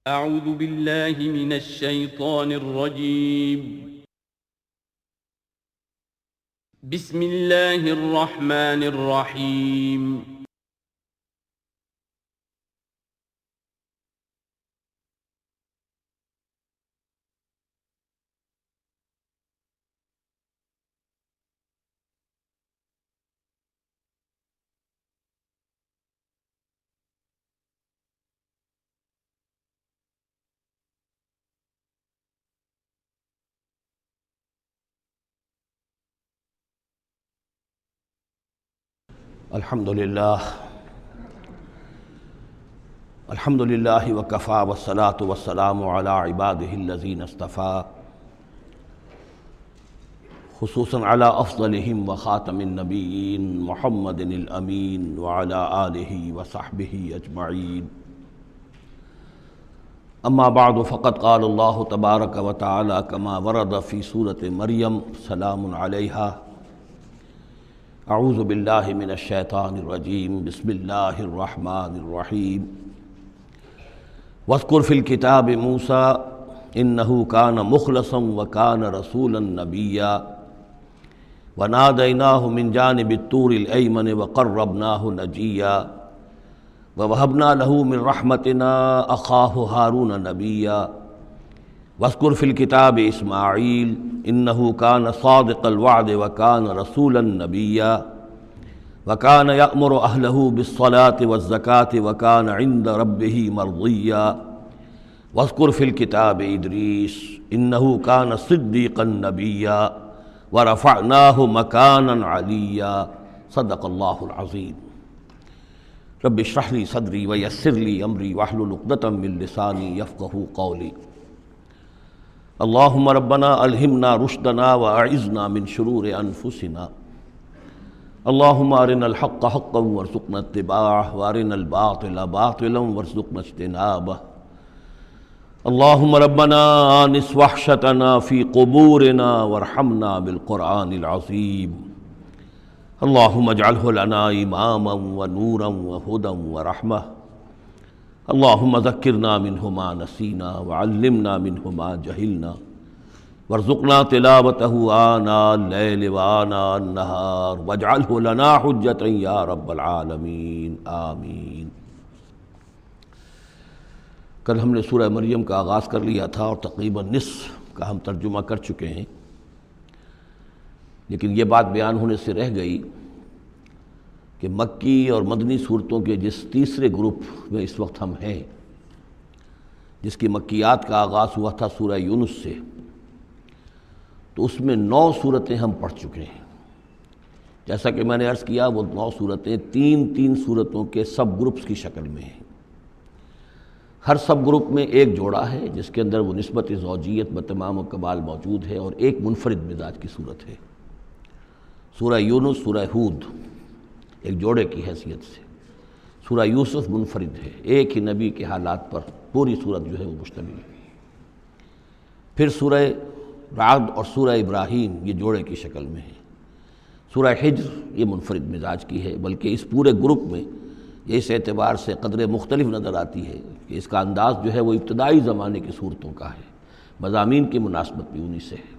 اعوذ باللہ من الشیطان الرجیم بسم اللہ الرحمن الرحیم الحمد للہ وکفیٰ والصلاة والسلام علی عبادہ الذین اصطفیٰ خصوصاً علی افضلہم وخاتم النبیین محمد الامین وعلی آلہ وصحبہ اجمعین اما بعد فقد قال اللہ تبارک وتعالی کما ورد فی سورۃ مریم سلام علیہا اعوذ باللہ من الشیطان الرجیم بسم اللہ الرحمن الرحیم واذکر فی الکتاب موسیٰ انہ کان مخلصا وکان رسولا نبیا ونادیناہ من جانب الطور الایمن وقربناہ نجیا ووہبنا لہ من رحمتنا اخاہ ہارون نبیا واذکر فی الکتاب اسماعیل انہ کان صادق الوعد وکان رسولا نبیا وکان یأمر اہلہ بالصلاة والزکاة وکان عند ربہ مرضیا واذکر فی الکتاب ادریس انہ کان صدیقا نبیا ورفعناہ مکانا علیا صدق اللہ العظیم رب اشرح لی صدری ویسر لی امری واحلل عقدۃ من لسانی یفقہوا قولی اللہم ربنا الہمنا رشدنا واعذنا من شرور انفسنا اللہم ارنا الحق حقا وارزقنا اتباعہ وارنا الباطل باطلا وارزقنا اجتنابہ اللہم ربنا آنس وحشتنا فی قبورنا وارحمنا بالقرآن العظیم اللہم اجعلہ لنا اماما ونورا وہدى ورحمہ اللہم ذکرنا منہ ما نسینا وعلمنا منہ ما جہلنا وارزقنا تلاوتہ آناء اللیل وآناء النہار واجعلہ لنا حجتا یا رب العالمین آمین۔ کل ہم نے سورہ مریم کا آغاز کر لیا تھا اور تقریباً نصف کا ہم ترجمہ کر چکے ہیں، لیکن یہ بات بیان ہونے سے رہ گئی کہ مکی اور مدنی صورتوں کے جس تیسرے گروپ میں اس وقت ہم ہیں، جس کی مکیات کا آغاز ہوا تھا سورہ یونس سے، تو اس میں 9 صورتیں ہم پڑھ چکے ہیں۔ جیسا کہ میں نے عرض کیا، وہ 9 صورتیں تین صورتوں کے سب گروپس کی شکل میں ہیں۔ ہر سب گروپ میں ایک جوڑا ہے جس کے اندر وہ نسبت زوجیت بتمام و کمال موجود ہے، اور ایک منفرد مزاج کی صورت ہے۔ سورہ یونس، سورہ ہود ایک جوڑے کی حیثیت سے، سورہ یوسف منفرد ہے، ایک ہی نبی کے حالات پر پوری صورت جو ہے وہ مشتمل ہے۔ پھر سورہ رعد اور سورہ ابراہیم یہ جوڑے کی شکل میں ہے۔ سورہ حجر یہ منفرد مزاج کی ہے، بلکہ اس پورے گروپ میں یہ اس اعتبار سے قدر مختلف نظر آتی ہے کہ اس کا انداز جو ہے وہ ابتدائی زمانے کی صورتوں کا ہے، مضامین کی مناسبت بھی انہی سے ہے۔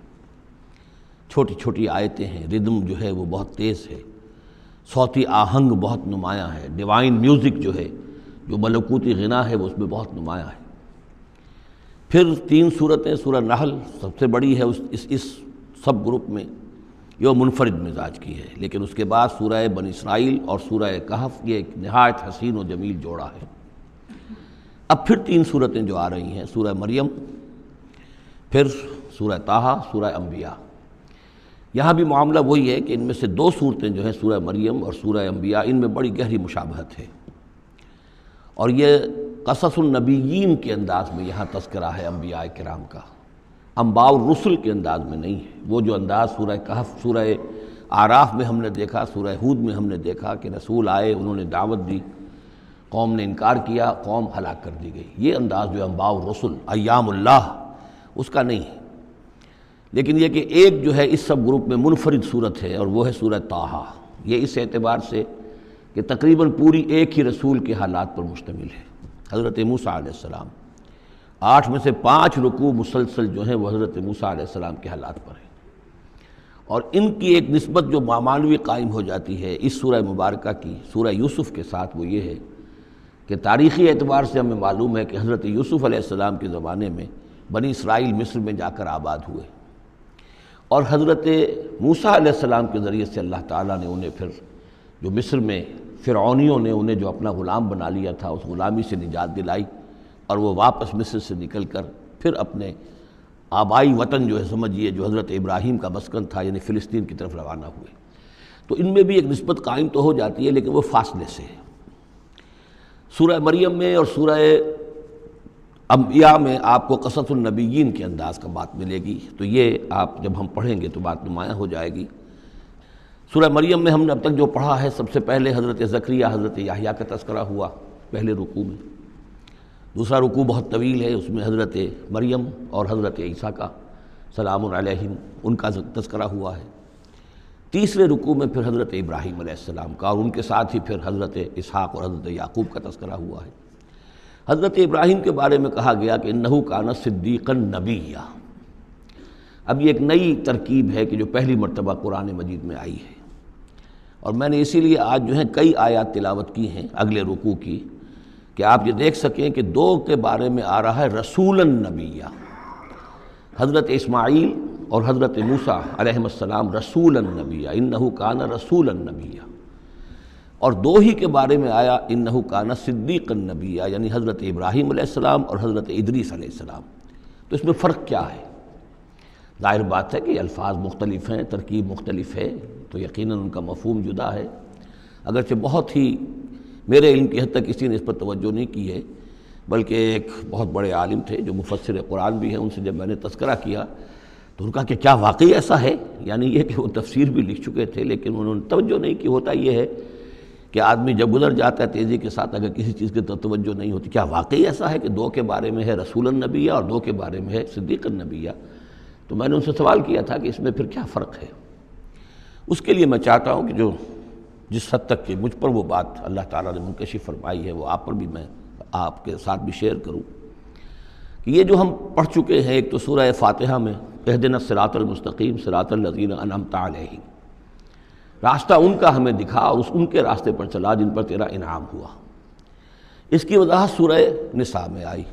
چھوٹی چھوٹی آیتیں ہیں، ردم جو ہے وہ بہت تیز ہے، صوتی آہنگ بہت نمایاں ہے، ڈیوائن میوزک جو ہے، جو ملکوتی غنا ہے، وہ اس میں بہت نمایاں ہے۔ پھر 3 صورتیں، سورہ نحل سب سے بڑی ہے اس سب گروپ میں، یہ منفرد مزاج کی ہے، لیکن اس کے بعد سورہ بنی اسرائیل اور سورہ کہف یہ ایک نہایت حسین و جمیل جوڑا ہے۔ اب پھر 3 صورتیں جو آ رہی ہیں، سورہ مریم، پھر سورہ طٰہٰ، سورہ انبیاء۔ یہاں بھی معاملہ وہی ہے کہ ان میں سے 2 صورتیں جو ہیں سورہ مریم اور سورہ انبیاء، ان میں بڑی گہری مشابہت ہے، اور یہ قصص النبیین کے انداز میں یہاں تذکرہ ہے انبیاء کرام کا، انباء الرسل کے انداز میں نہیں ہے۔ وہ جو انداز سورہ کہف، سورہ اعراف میں ہم نے دیکھا، سورہ ہود میں ہم نے دیکھا کہ رسول آئے، انہوں نے دعوت دی، قوم نے انکار کیا، قوم ہلاک کر دی گئی، یہ انداز جو انباء الرسل، ایام اللہ، اس کا نہیں ہے۔ لیکن یہ کہ ایک جو ہے اس سب گروپ میں منفرد صورت ہے، اور وہ ہے سورہ طٰہٰ۔ یہ اس اعتبار سے کہ تقریباً پوری ایک ہی رسول کے حالات پر مشتمل ہے، حضرت موسیٰ علیہ السلام۔ 8 میں سے 5 رکوع مسلسل جو ہیں وہ حضرت موسیٰ علیہ السلام کے حالات پر ہیں، اور ان کی ایک نسبت جو معنوی قائم ہو جاتی ہے اس سورہ مبارکہ کی سورہ یوسف کے ساتھ، وہ یہ ہے کہ تاریخی اعتبار سے ہمیں معلوم ہے کہ حضرت یوسف علیہ السلام کے زمانے میں بنی اسرائیل مصر میں جا کر آباد ہوئے، اور حضرت موسیٰ علیہ السلام کے ذریعے سے اللہ تعالیٰ نے انہیں پھر جو مصر میں فرعونیوں نے انہیں جو اپنا غلام بنا لیا تھا اس غلامی سے نجات دلائی، اور وہ واپس مصر سے نکل کر پھر اپنے آبائی وطن جو ہے سمجھیے جو حضرت ابراہیم کا مسکن تھا یعنی فلسطین کی طرف روانہ ہوئے۔ تو ان میں بھی ایک نسبت قائم تو ہو جاتی ہے لیکن وہ فاصلے سے ہے۔ سورہ مریم میں اور سورہ انبیاء میں آپ کو قصص النبیین کے انداز کا بات ملے گی، تو یہ آپ جب ہم پڑھیں گے تو بات نمایاں ہو جائے گی۔ سورہ مریم میں ہم نے اب تک جو پڑھا ہے، سب سے پہلے حضرت زکریا حضرت یحییٰ کا تذکرہ ہوا پہلے رکوع میں، دوسرا رکوع بہت طویل ہے، اس میں حضرت مریم اور حضرت عیسیٰ کا سلام علیہم ان کا تذکرہ ہوا ہے۔ تیسرے رکوع میں پھر حضرت ابراہیم علیہ السلام کا، اور ان کے ساتھ ہی پھر حضرت اسحاق اور حضرت یعقوب کا تذکرہ ہوا ہے۔ حضرت ابراہیم کے بارے میں کہا گیا کہ انہ کان صدیقا نبیّا۔ اب یہ ایک نئی ترکیب ہے کہ جو پہلی مرتبہ قرآن مجید میں آئی ہے، اور میں نے اسی لیے آج جو ہے کئی آیات تلاوت کی ہیں اگلے رکوع کی، کہ آپ یہ دیکھ سکیں کہ 2 کے بارے میں آ رہا ہے رسولا نبیّا، حضرت اسماعیل اور حضرت موسیٰ علیہ السلام رسولا نبیّا، انہ کان رسولا نبیّا، اور 2 ہی کے بارے میں آیا انہ کان صدیقا نبیّا، یعنی حضرت ابراہیم علیہ السلام اور حضرت ادریس علیہ السلام۔ تو اس میں فرق کیا ہے؟ ظاہر بات ہے کہ الفاظ مختلف ہیں، ترکیب مختلف ہے، تو یقیناً ان کا مفہوم جدا ہے، اگرچہ بہت ہی میرے علم کی حد تک کسی نے اس پر توجہ نہیں کی ہے، بلکہ ایک بہت بڑے عالم تھے جو مفسر قرآن بھی ہیں، ان سے جب میں نے تذکرہ کیا تو ان کا کہ کیا واقعی ایسا ہے، یعنی یہ کہ وہ تفسیر بھی لکھ چکے تھے لیکن انہوں نے توجہ نہیں کی۔ ہوتا یہ ہے کہ آدمی جب گزر جاتا ہے تیزی کے ساتھ، اگر کسی چیز کی توجہ نہیں ہوتی، کیا واقعی ایسا ہے کہ 2 کے بارے میں ہے رسول النبیہ اور 2 کے بارے میں ہے صدیق النبیہ؟ تو میں نے ان سے سوال کیا تھا کہ اس میں پھر کیا فرق ہے۔ اس کے لیے میں چاہتا ہوں کہ جو جس حد تک کہ مجھ پر وہ بات اللہ تعالیٰ نے منکشف فرمائی ہے وہ آپ پر بھی میں آپ کے ساتھ بھی شیئر کروں، کہ یہ جو ہم پڑھ چکے ہیں، ایک تو سورہ فاتحہ میں اہدنا الصراط المستقیم صراط الذین انعمت علیہم، راستہ ان کا ہمیں دکھا اور ان کے راستے پر چلا جن پر تیرا انعام ہوا۔ اس کی وضاحت سورہ نساء میں آئی،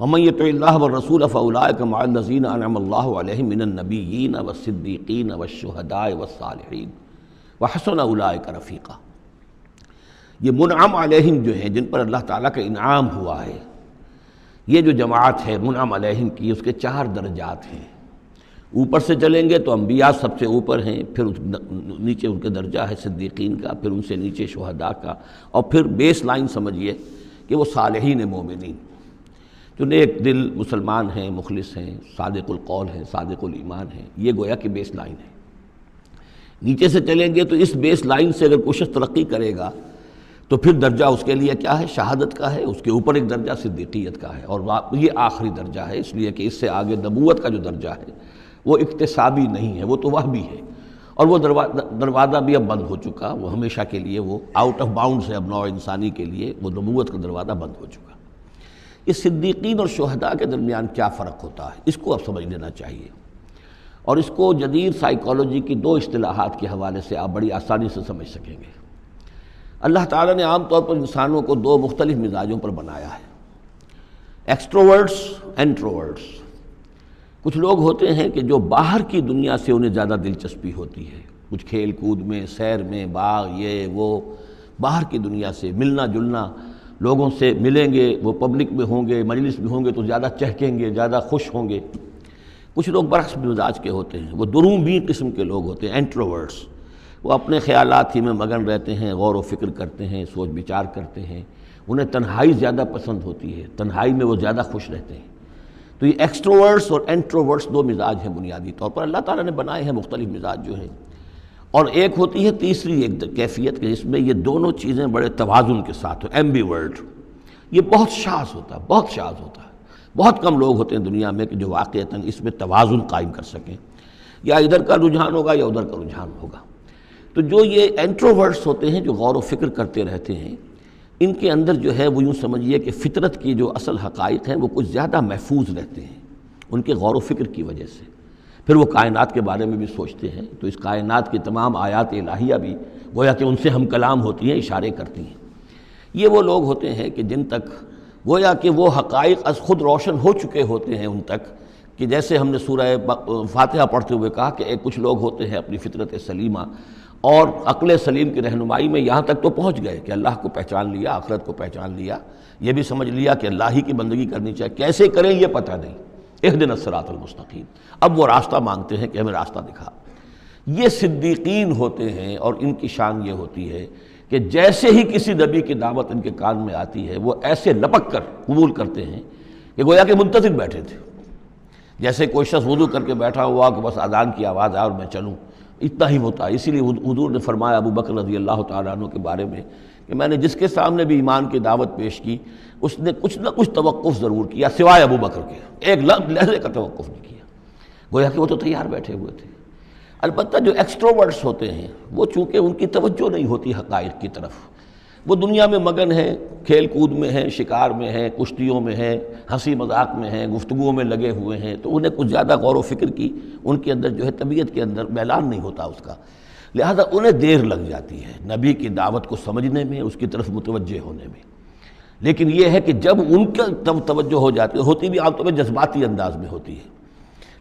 وَمَن يُطِعِ اللَّهَ وَالرَّسُولَ فَأُولَٰئِكَ مَعَ الَّذِينَ أَنْعَمَ اللَّهُ عَلَيْهِم مِّنَ النَّبِيِّينَ وَالصِّدِّيقِينَ وَالشُّهَدَاءِ وَالصَّالِحِينَ وَحَسُنَ أُولَٰئِكَ رَفِیقًا۔ یہ منعم علیہم جو ہیں، جن پر اللہ تعالیٰ کا انعام ہوا ہے، یہ جو جماعت ہے منعم علیہم کی، اس کے 4 درجات ہیں۔ اوپر سے چلیں گے تو انبیاء سب سے اوپر ہیں، پھر نیچے ان کے درجہ ہے صدیقین کا، پھر ان سے نیچے شہداء کا، اور پھر بیس لائن سمجھیے کہ وہ صالحین مومنین جو نیک دل مسلمان ہیں، مخلص ہیں، صادق القول ہیں، صادق الایمان ہیں، یہ گویا کہ بیس لائن ہے۔ نیچے سے چلیں گے تو اس بیس لائن سے اگر کوئی شخص ترقی کرے گا تو پھر درجہ اس کے لیے کیا ہے؟ شہادت کا ہے، اس کے اوپر ایک درجہ صدیقیت کا ہے، اور یہ آخری درجہ ہے، اس لیے کہ اس سے آگے نبوت کا جو درجہ ہے وہ اکتسابی نہیں ہے، وہ تو وہبی ہے، اور وہ دروازہ بھی اب بند ہو چکا، وہ ہمیشہ کے لیے وہ آؤٹ آف باؤنڈز ہے، اب نوع انسانی کے لیے وہ نبوت کا دروازہ بند ہو چکا۔ اس صدیقین اور شہداء کے درمیان کیا فرق ہوتا ہے، اس کو اب سمجھ لینا چاہیے، اور اس کو جدید سائیکالوجی کی 2 اصطلاحات کے حوالے سے آپ بڑی آسانی سے سمجھ سکیں گے۔ اللہ تعالیٰ نے عام طور پر انسانوں کو 2 مختلف مزاجوں پر بنایا ہے، ایکسٹروورٹس، انٹروورٹس۔ کچھ لوگ ہوتے ہیں کہ جو باہر کی دنیا سے انہیں زیادہ دلچسپی ہوتی ہے، کچھ کھیل کود میں، سیر میں، باغ، یہ وہ، باہر کی دنیا سے ملنا جلنا، لوگوں سے ملیں گے، وہ پبلک میں ہوں گے، مجلس میں ہوں گے تو زیادہ چہکیں گے، زیادہ خوش ہوں گے۔ کچھ لوگ برعکس مزاج کے ہوتے ہیں، وہ دروبین قسم کے لوگ ہوتے ہیں، انٹروورٹس۔ وہ اپنے خیالات ہی میں مگن رہتے ہیں، غور و فکر کرتے ہیں، سوچ بچار کرتے ہیں، انہیں تنہائی زیادہ پسند ہوتی ہے، تنہائی میں وہ زیادہ خوش رہتے ہیں۔ تو یہ ایکسٹروورٹس اور انٹروورٹس 2 مزاج ہیں بنیادی طور پر، اللہ تعالیٰ نے بنائے ہیں مختلف مزاج جو ہیں۔ اور ایک ہوتی ہے تیسری ایک کیفیت کہ جس میں یہ دونوں چیزیں بڑے توازن کے ساتھ ہو، ایمبیورٹ۔ یہ بہت شاذ ہوتا ہے، بہت شاذ ہوتا ہے، بہت کم لوگ ہوتے ہیں دنیا میں کہ جو واقعتاً اس میں توازن قائم کر سکیں، یا ادھر کا رجحان ہوگا یا ادھر کا رجحان ہوگا۔ تو جو یہ انٹروورٹس ہوتے ہیں جو غور و فکر کرتے رہتے ہیں، ان کے اندر جو ہے وہ یوں سمجھیے کہ فطرت کی جو اصل حقائق ہیں وہ کچھ زیادہ محفوظ رہتے ہیں ان کے غور و فکر کی وجہ سے۔ پھر وہ کائنات کے بارے میں بھی سوچتے ہیں، تو اس کائنات کی تمام آیات الہیہ بھی گویا کہ ان سے ہم کلام ہوتی ہیں، اشارے کرتی ہیں۔ یہ وہ لوگ ہوتے ہیں کہ جن تک گویا کہ وہ حقائق از خود روشن ہو چکے ہوتے ہیں ان تک، کہ جیسے ہم نے سورہ فاتحہ پڑھتے ہوئے کہا کہ کچھ لوگ ہوتے ہیں اپنی فطرت سلیمہ اور عقل سلیم کی رہنمائی میں یہاں تک تو پہنچ گئے کہ اللہ کو پہچان لیا، آخرت کو پہچان لیا، یہ بھی سمجھ لیا کہ اللہ ہی کی بندگی کرنی چاہیے، کیسے کریں یہ پتہ نہیں، اہدنا الصراط المستقیم، اب وہ راستہ مانگتے ہیں کہ ہمیں راستہ دکھا۔ یہ صدیقین ہوتے ہیں، اور ان کی شان یہ ہوتی ہے کہ جیسے ہی کسی نبی کی دعوت ان کے کان میں آتی ہے وہ ایسے لپک کر قبول کرتے ہیں کہ گویا کہ منتظر بیٹھے تھے، جیسے کوئی شخص وضو کر کے بیٹھا ہوا کہ بس اذان کی آواز آئے اور میں چلوں، اتنا ہی ہوتا ہے۔ اسی لیے حضور نے فرمایا ابو بکر رضی اللہ تعالیٰ عنہ کے بارے میں کہ میں نے جس کے سامنے بھی ایمان کی دعوت پیش کی اس نے کچھ نہ کچھ توقف ضرور کیا سوائے ابو بکر کے، ایک لحظے کا توقف نہیں کیا، گویا کہ وہ تو تیار بیٹھے ہوئے تھے۔ البتہ جو ایکسٹروورٹس ہوتے ہیں وہ چونکہ ان کی توجہ نہیں ہوتی حقائق کی طرف، وہ دنیا میں مگن ہیں، کھیل کود میں ہیں، شکار میں ہیں، کشتیوں میں ہیں، ہنسی مذاق میں ہیں، گفتگوؤں میں لگے ہوئے ہیں، تو انہیں کچھ زیادہ غور و فکر کی ان کے اندر جو ہے طبیعت کے اندر میلان نہیں ہوتا اس کا، لہذا انہیں دیر لگ جاتی ہے نبی کی دعوت کو سمجھنے میں، اس کی طرف متوجہ ہونے میں۔ لیکن یہ ہے کہ جب ان کا توجہ ہو جاتی ہوتی بھی عام طور پہ جذباتی انداز میں ہوتی ہے،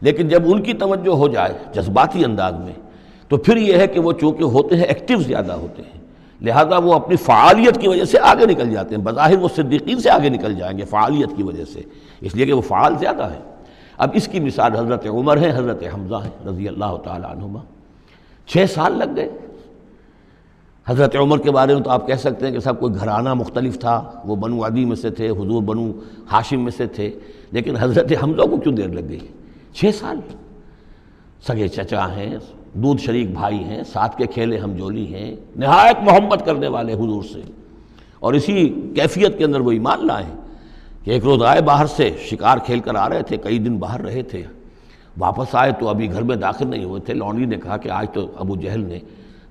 لیکن جب ان کی توجہ ہو جائے جذباتی انداز میں تو پھر یہ ہے کہ وہ چونکہ ہوتے ہیں ایکٹیو زیادہ ہوتے ہیں، لہذا وہ اپنی فعالیت کی وجہ سے آگے نکل جاتے ہیں، بظاہر وہ صدیقین سے آگے نکل جائیں گے فعالیت کی وجہ سے، اس لیے کہ وہ فعال زیادہ ہیں۔ اب اس کی مثال حضرت عمر ہے، حضرت حمزہ ہیں رضی اللہ تعالی عنہما، 6 سال لگ گئے۔ حضرت عمر کے بارے میں تو آپ کہہ سکتے ہیں کہ سب کوئی گھرانہ مختلف تھا، وہ بنو عدی میں سے تھے، حضور بنو ہاشم میں سے تھے، لیکن حضرت حمزہ کو کیوں دیر لگ گئی؟ 6 سال، سگے چچا ہیں، دودھ شریک بھائی ہیں، ساتھ کے کھیلے ہم جولی ہیں، نہایت محبت کرنے والے حضور سے، اور اسی کیفیت کے اندر وہ ایمان لائے کہ ایک روز آئے باہر سے، شکار کھیل کر آ رہے تھے، کئی دن باہر رہے تھے، واپس آئے تو ابھی گھر میں داخل نہیں ہوئے تھے، لونڈی نے کہا کہ آج تو ابو جہل نے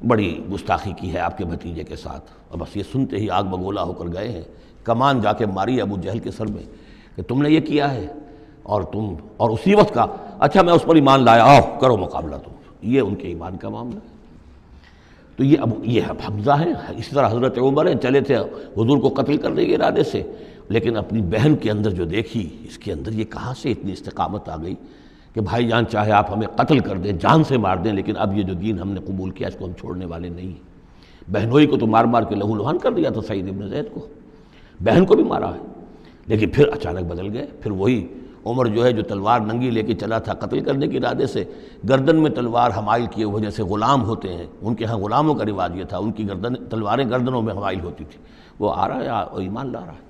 بڑی گستاخی کی ہے آپ کے بھتیجے کے ساتھ، اور بس یہ سنتے ہی آگ بگولا ہو کر گئے ہیں، کمان جا کے ماری ابو جہل کے سر میں کہ تم نے یہ کیا ہے، اور اسی وقت کہا اچھا میں اس پر ایمان لایا، آؤ کرو مقابلہ تم۔ یہ ان کے ایمان کا معاملہ ہے۔ تو یہ حمزہ ہیں، اسی طرح حضرت عمر ہیں، چلے تھے حضور کو قتل کرنے کے ارادے سے، لیکن اپنی بہن کے اندر جو دیکھی، اس کے اندر یہ کہاں سے اتنی استقامت آ گئی کہ بھائی جان چاہے آپ ہمیں قتل کر دیں، جان سے مار دیں، لیکن اب یہ جو دین ہم نے قبول کیا اس کو ہم چھوڑنے والے نہیں ہیں۔ بہنوئی کو تو مار مار کے لہو لہان کر دیا تھا سعید ابن زید کو، بہن کو بھی مارا ہے، لیکن پھر اچانک بدل گئے۔ پھر وہی عمر جو ہے جو تلوار ننگی لے کے چلا تھا قتل کرنے کے ارادے سے، گردن میں تلوار حمائل کیے ہوئے، جیسے غلام ہوتے ہیں، ان کے ہاں غلاموں کا رواج یہ تھا، ان کی تلواریں گردنوں میں حمائل ہوتی تھی، وہ آ رہا ہے اور ایمان لا رہا ہے۔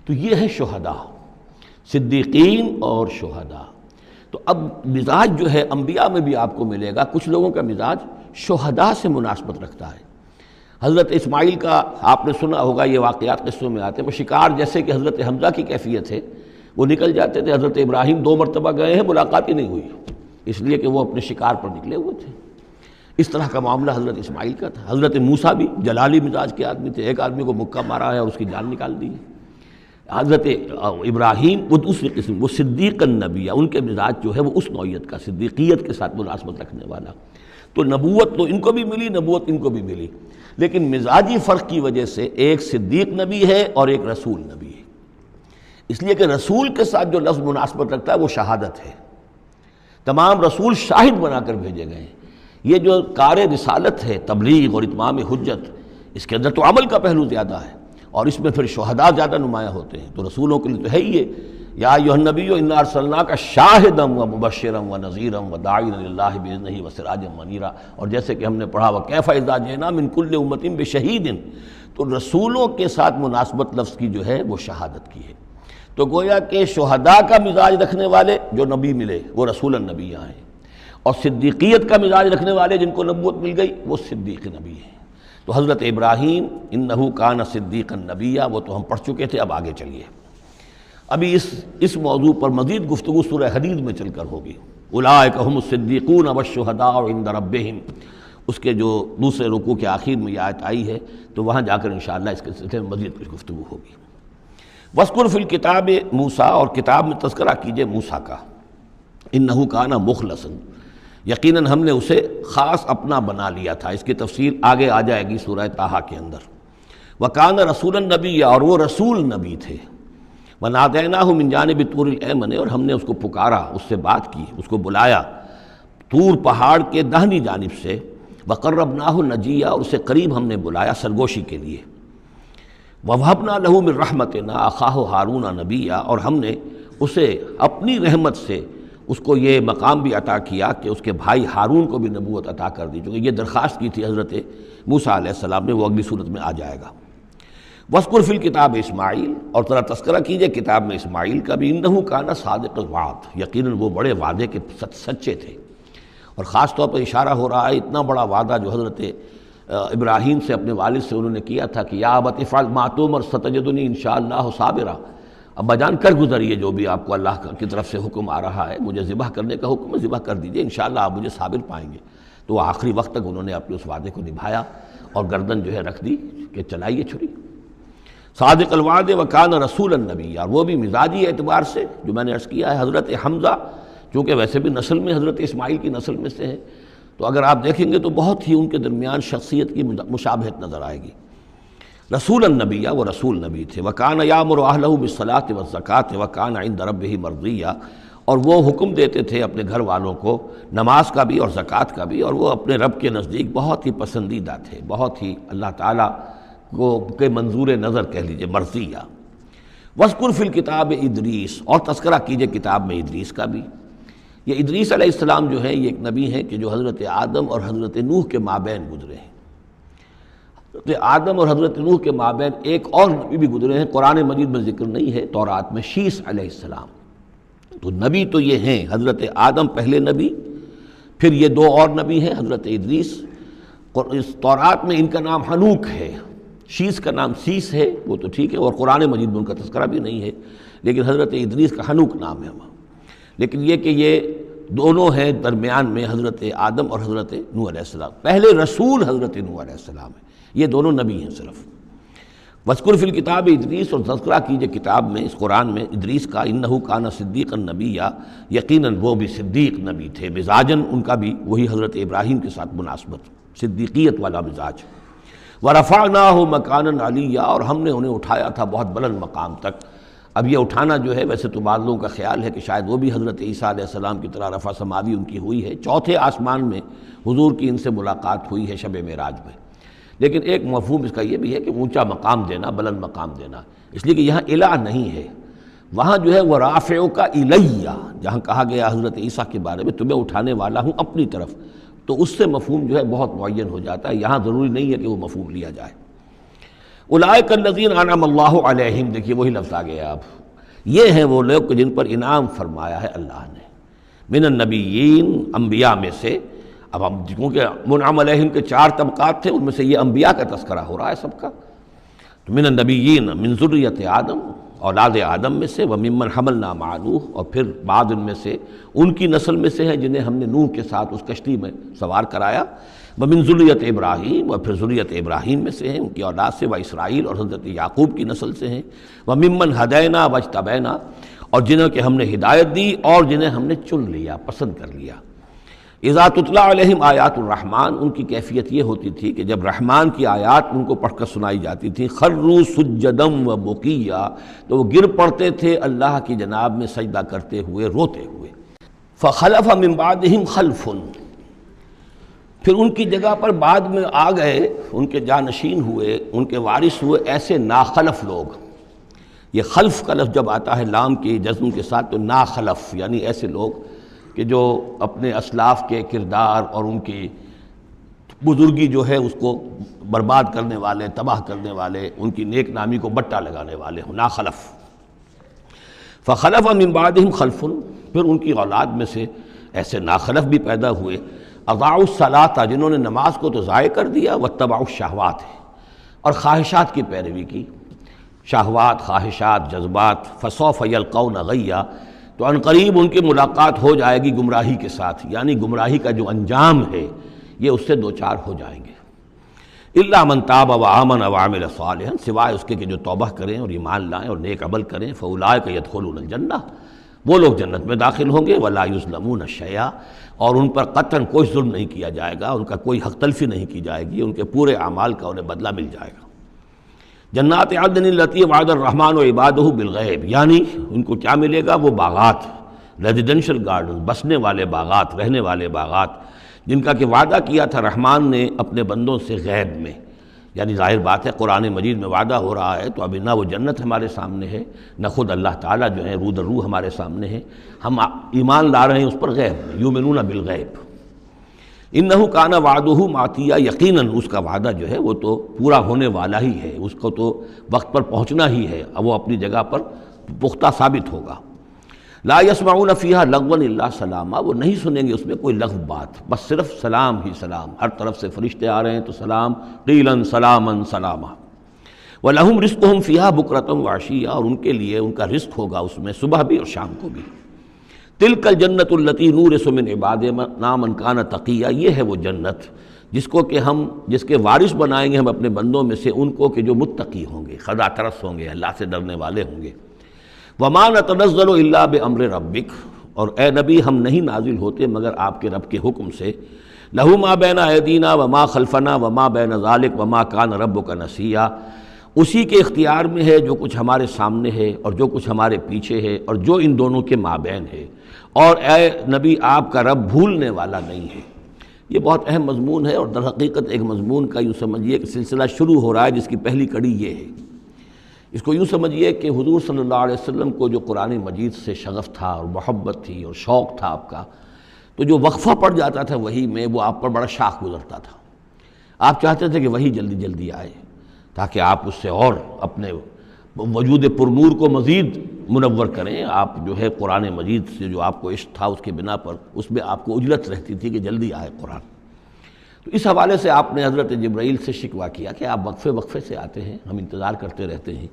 تو یہ ہے شہداء، صدیقین اور شہداء۔ تو اب مزاج جو ہے انبیاء میں بھی آپ کو ملے گا، کچھ لوگوں کا مزاج شہداء سے مناسبت رکھتا ہے۔ حضرت اسماعیل کا آپ نے سنا ہوگا، یہ واقعات قصوں میں آتے ہیں، وہ شکار جیسے کہ حضرت حمزہ کی کیفیت ہے، وہ نکل جاتے تھے۔ حضرت ابراہیم 2 مرتبہ گئے ہیں، ملاقات ہی نہیں ہوئی، اس لیے کہ وہ اپنے شکار پر نکلے ہوئے تھے۔ اس طرح کا معاملہ حضرت اسماعیل کا تھا۔ حضرت موسیٰ بھی جلالی مزاج کے آدمی تھے، ایک آدمی کو مکہ مارا ہے اور اس کی جان نکال دی ہے۔ حضرت ابراہیم وہ دوسری قسم، وہ صدیق النبی، ان کے مزاج جو ہے وہ اس نوعیت کا، صدیقیت کے ساتھ مناسبت رکھنے والا۔ تو نبوت تو ان کو بھی ملی، نبوت ان کو بھی ملی، لیکن مزاجی فرق کی وجہ سے ایک صدیق نبی ہے اور ایک رسول نبی ہے، اس لیے کہ رسول کے ساتھ جو لفظ مناسبت رکھتا ہے وہ شہادت ہے۔ تمام رسول شاہد بنا کر بھیجے گئے ہیں۔ یہ جو کار رسالت ہے، تبلیغ اور اتمام حجت، اس کے اندر تو عمل کا پہلو زیادہ ہے، اور اس میں پھر شہداء زیادہ نمایاں ہوتے ہیں۔ تو رسولوں کے لیے تو ہے ہی یہ، یا ایھا النبی انا ارسلناک شاہدا ومبشرا ونذیرا وداعیا الی اللہ باذنہ وسراجا منیرا، اور جیسے کہ ہم نے پڑھا وکیف اذا جئنا من کل امۃ بشہید، تو رسولوں کے ساتھ مناسبت لفظ کی جو ہے وہ شہادت کی ہے۔ تو گویا کہ شہداء کا مزاج رکھنے والے جو نبی ملے وہ رسول النبیہ ہیں، اور صدیقیت کا مزاج رکھنے والے جن کو نبوت مل گئی وہ صدیق نبی ہیں۔ تو حضرت ابراہیم انہ کان صدیقا نبیہ، وہ تو ہم پڑھ چکے تھے، اب آگے چلیے۔ ابھی اس موضوع پر مزید گفتگو سورہ حدید میں چل کر ہوگی۔ اولئک ھم الصدیقون والشہداء عند ربہم اس کے جو دوسرے رکوع کے آخر میں یہ آیت آئی ہے، تو وہاں جا کر انشاءاللہ اس کے سلسلے میں مزید کچھ گفتگو ہوگی۔ وَاذْكُرْ فِي الْكِتَابِ موسیٰ، اور کتاب میں تذکرہ کیجئے موسیٰ کا، اِنَّهُ كَانَ مُخْلَصًا، یقیناً ہم نے اسے خاص اپنا بنا لیا تھا۔ اس کی تفصیل آگے آ جائے گی سورہ طٰہٰ کے اندر۔ وَكَانَ رَسُولًا نَبِيًّا، اور وہ رسول نبی تھے۔ وَنَادَيْنَاهُ مِن جَانِبِ الطُّورِ الْأَيْمَنِ، اور ہم نے اس کو پکارا، اس سے بات کی، اس کو بلایا طور پہاڑ کے داہنی جانب سے۔ وَقَرَّبْنَاهُ نَجِيًّا، اور اسے قریب ہم نے بلایا سرگوشی کے لیے۔ وَوَهَبْنَا لَهُ مِن رَحْمَتِنَا أَخَاهُ هَارُونَ نَبِيًّا، اور ہم نے اسے اپنی رحمت سے اس کو یہ مقام بھی عطا کیا کہ اس کے بھائی ہارون کو بھی نبوت عطا کر دی، چونکہ یہ درخواست کی تھی حضرت موسیٰ علیہ السلام نے، وہ اگلی صورت میں آ جائے گا۔ وَاذْكُرْ فِي الْكِتَابِ اسماعیل، اور ذرا تذکرہ کیجئے کتاب میں اسماعیل کا بھی، اِنَّهُ كَانَ صَادِقَ الْوَعْدِ، یقیناً وہ بڑے وعدے کے سچے تھے۔ اور خاص طور پر اشارہ ہو رہا ہے اتنا بڑا وعدہ جو حضرت ابراہیم سے اپنے والد سے انہوں نے کیا تھا کہ یا ابت افعل ما تؤمر ستجدنی ان شاء اللہ صابرا، ابا جان کر گزریے جو بھی آپ کو اللہ کی طرف سے حکم آ رہا ہے، مجھے ذبح کرنے کا حکم ہے، ذبح کر دیجئے، انشاءاللہ آپ مجھے صابر پائیں گے۔ تو آخری وقت تک انہوں نے اپنے اس وعدے کو نبھایا اور گردن جو ہے رکھ دی کہ چلائیے چھری۔ صادق الوعد وکان رسول النبی، اور وہ بھی مزاجی اعتبار سے جو میں نے عرض کیا ہے، حضرت حمزہ چونکہ ویسے بھی نسل میں حضرت اسماعیل کی نسل میں سے ہیں، تو اگر آپ دیکھیں گے تو بہت ہی ان کے درمیان شخصیت کی مشابہت نظر آئے گی۔ رسول النبی، وہ رسول نبی تھے۔ وَكَانَ يَأْمُرُ أَهْلَهُ بِالصَّلَاةِ وَالزَّكَاةِ وَكَانَ عِندَ رَبِّهِ مَرْضِيًّا، اور وہ حکم دیتے تھے اپنے گھر والوں کو نماز کا بھی اور زکوٰۃ کا بھی، اور وہ اپنے رب کے نزدیک بہت ہی پسندیدہ تھے، بہت ہی اللہ تعالیٰ کو کے منظور نظر کہہ لیجئے، مرضیہ۔ وَاذْكُرْ فِي الْكِتَابِ ادریس، اور تذکرہ کیجئے کتاب میں ادریس کا بھی۔ یہ ادریس علیہ السلام جو ہیں، یہ ایک نبی ہیں کہ جو حضرت آدم اور حضرت نوح کے مابین گزرے ہیں۔ حضرت آدم اور حضرت نوح کے مابین ایک اور نبی بھی گزرے ہیں، قرآن مجید میں ذکر نہیں ہے، تورات میں، شیس علیہ السلام۔ تو نبی تو یہ ہیں، حضرت آدم پہلے نبی، پھر یہ دو اور نبی ہیں، حضرت ادریس۔ اس تورات میں ان کا نام حنوک ہے، شیس کا نام سیس ہے، وہ تو ٹھیک ہے، اور قرآن مجید میں ان کا تذکرہ بھی نہیں ہے، لیکن حضرت ادریس کا حنوک نام ہے وہاں۔ لیکن یہ کہ یہ دونوں ہیں درمیان میں حضرت آدم اور حضرت نوح علیہ السلام، پہلے رسول حضرت نوح علیہ السلام ہے، یہ دونوں نبی ہیں صرف۔ وَاذْكُرْ فِي الْكِتَابِ ادریس، اور تذکرہ کیجئے کتاب میں، اس قرآن میں، ادریس کا، اِنَّهُ كَانَ صِدِّيقًا نَبِيًّا، یقیناً وہ بھی صدیق نبی تھے، مزاجاً ان کا بھی وہی حضرت ابراہیم کے ساتھ مناسبت، صدیقیت والا مزاج۔ وَرَفَعْنَاهُ مَكَانًا عَلِيًّا، اور ہم نے انہیں اٹھایا تھا بہت بلند مقام تک۔ اب یہ اٹھانا جو ہے، ویسے تو بعض لوگوں کا خیال ہے کہ شاید وہ بھی حضرت عیسیٰ علیہ السلام کی طرح رفع سماوی ان کی ہوئی ہے، چوتھے آسمان میں حضور کی ان سے ملاقات ہوئی ہے شب معراج میں۔ لیکن ایک مفہوم اس کا یہ بھی ہے کہ اونچا مقام دینا، بلند مقام دینا، اس لیے کہ یہاں الہ نہیں ہے، وہاں جو ہے وہ رافعک الیہ، جہاں کہا گیا حضرت عیسیٰ کے بارے میں تمہیں اٹھانے والا ہوں اپنی طرف، تو اس سے مفہوم جو ہے بہت معین ہو جاتا ہے، یہاں ضروری نہیں ہے کہ وہ مفہوم لیا جائے۔ اولئک الذین انعم اللہ علیہم، دیکھیے وہی لفظ آ گیا اب، یہ ہیں وہ لوگ جن پر انعام فرمایا ہے اللہ نے، من النبیین، انبیاء میں سے۔ اب ہم کیونکہ منعم علیہم کے 4 طبقات تھے، ان میں سے یہ انبیاء کا تذکرہ ہو رہا ہے سب کا، تو من النبیین من ذریۃ آدم، اولاد آدم میں سے، وممن حملنا مع نوح، اور پھر بعد ان میں سے ان کی نسل میں سے ہیں جنہیں ہم نے نوح کے ساتھ اس کشتی میں سوار کرایا، ومن ذریۃ ابراہیم، اور پھر ذریۃ ابراہیم میں سے ہیں، ان کی اولاد سے، و اسرائیل، اور حضرت یعقوب کی نسل سے ہیں، وممن ہدینا واجتبینا، اور جنہیں کہ ہم نے ہدایت دی اور جنہیں ہم نے چن لیا، پسند کر لیا۔ اذا تتلیٰ علیہم آیات الرحمن، ان کی کیفیت یہ ہوتی تھی کہ جب رحمان کی آیات ان کو پڑھ کر سنائی جاتی تھی، خروا سجدا و بکیا، تو وہ گر پڑتے تھے اللہ کی جناب میں سجدہ کرتے ہوئے، روتے ہوئے۔ فخلف من بعدہم خلف، پھر ان کی جگہ پر بعد میں آ گئے، ان کے جانشین ہوئے، ان کے وارث ہوئے ایسے ناخلف لوگ۔ یہ خلف کا لفظ جب آتا ہے لام کے جزم کے ساتھ، تو ناخلف یعنی ایسے لوگ کہ جو اپنے اسلاف کے کردار اور ان کی بزرگی جو ہے اس کو برباد کرنے والے، تباہ کرنے والے، ان کی نیک نامی کو بٹا لگانے والے ہوں، ناخلف۔ فخلف من بعدہم خلف، پھر ان کی اولاد میں سے ایسے ناخلف بھی پیدا ہوئے، اضاعوا الصلاۃ، جنہوں نے نماز کو تو ضائع کر دیا، واتبعوا الشہوات، اور خواہشات کی پیروی کی، شہوات، خواہشات، جذبات، فسوف یلقون غیا، تو عنقریب ان کی ملاقات ہو جائے گی گمراہی کے ساتھ، یعنی گمراہی کا جو انجام ہے یہ اس سے دوچار ہو جائیں گے۔ الا من تاب وآمن وعمل صالحا، سوائے اس کے کہ جو توبہ کریں اور ایمان لائیں اور نیک عمل کریں، فاولئک يدخلون الجنہ، وہ لوگ جنت میں داخل ہوں گے، ولا یظلمون شیئا، اور ان پر قطعاً کوئی ظلم نہیں کیا جائے گا، ان کا کوئی حق تلفی نہیں کی جائے گی، ان کے پورے اعمال کا انہیں بدلہ مل جائے گا۔ جنات عدن التی وعد الرحمن وعبادہ بالغیب، یعنی ان کو کیا ملے گا؟ وہ باغات، ریزیڈینشل گارڈن، بسنے والے باغات، رہنے والے باغات، جن کا کہ وعدہ کیا تھا رحمان نے اپنے بندوں سے غیب میں۔ یعنی ظاہر بات ہے قرآن مجید میں وعدہ ہو رہا ہے تو ابھی نہ وہ جنت ہمارے سامنے ہے، نہ خود اللہ تعالیٰ جو ہے روح در روح ہمارے سامنے ہے، ہم ایمان لا رہے ہیں اس پر غیب میں، یؤمنون بالغیب۔ انہ کان وعدہ ماتیا، یقیناً اس کا وعدہ جو ہے وہ تو پورا ہونے والا ہی ہے، اس کو تو وقت پر پہنچنا ہی ہے، اب وہ اپنی جگہ پر پختہ ثابت ہوگا۔ لا یسمعون فیہا لغوا الا سلاما، وہ نہیں سنیں گے اس میں کوئی لغو بات، بس صرف سلام ہی سلام، ہر طرف سے فرشتے آ رہے ہیں تو سلام، قیلا سلاما سلاما۔ وَلَهُمْ رِزْقُهُمْ فِيهَا بُكْرَةً وَعَشِيًّا، اور ان کے لیے ان کا رزق ہوگا اس میں صبح بھی اور شام کو بھی۔ تِلْكَ الْجَنَّةُ الَّتِي نُورِثُ مِنْ عِبَادِنَا مَنْ كَانَ تَقِيًّا، یہ ہے وہ جنت جس کے وارث بنائیں گے ہم اپنے بندوں میں سے ان کو کہ جو متقی ہوں گے، خدا ترس ہوں گے، اللہ سے ڈرنے والے ہوں گے۔ وَمَا نَتَنَزَّلُ إِلَّا بِأَمْرِ رَبِّكَ، اور اے نبی ہم نہیں نازل ہوتے مگر آپ کے رب کے حکم سے۔ لَهُ مَا بَيْنَ أَيْدِينَا وَمَا خَلْفَنَا وَمَا بَيْنَ ذَلِكَ وَمَا كَانَ رَبُّكَ نَسِيًّا، اسی کے اختیار میں ہے جو کچھ ہمارے سامنے ہے اور جو کچھ ہمارے پیچھے ہے اور جو ان دونوں کے مابین ہے، اور اے نبی آپ کا رب بھولنے والا نہیں ہے۔ یہ بہت اہم مضمون ہے، اور در حقیقت ایک مضمون کا یوں سمجھیے کہ سلسلہ شروع ہو رہا ہے جس کی پہلی کڑی یہ ہے۔ اس کو یوں سمجھیے کہ حضور صلی اللہ علیہ وسلم کو جو قرآن مجید سے شغف تھا اور محبت تھی اور شوق تھا آپ کا، تو جو وقفہ پڑ جاتا تھا وہی میں، وہ آپ پر بڑا شاخ گزرتا تھا۔ آپ چاہتے تھے کہ وہی جلدی جلدی آئے تاکہ آپ اس سے اور اپنے وجود پرنور کو مزید منور کریں۔ آپ جو ہے قرآن مجید سے جو آپ کو عشق تھا اس کے بنا پر اس میں آپ کو اجلت رہتی تھی کہ جلدی آئے قرآن۔ تو اس حوالے سے آپ نے حضرت جبرائیل سے شکوہ کیا کہ آپ وقفے وقفے سے آتے ہیں، ہم انتظار کرتے رہتے ہیں۔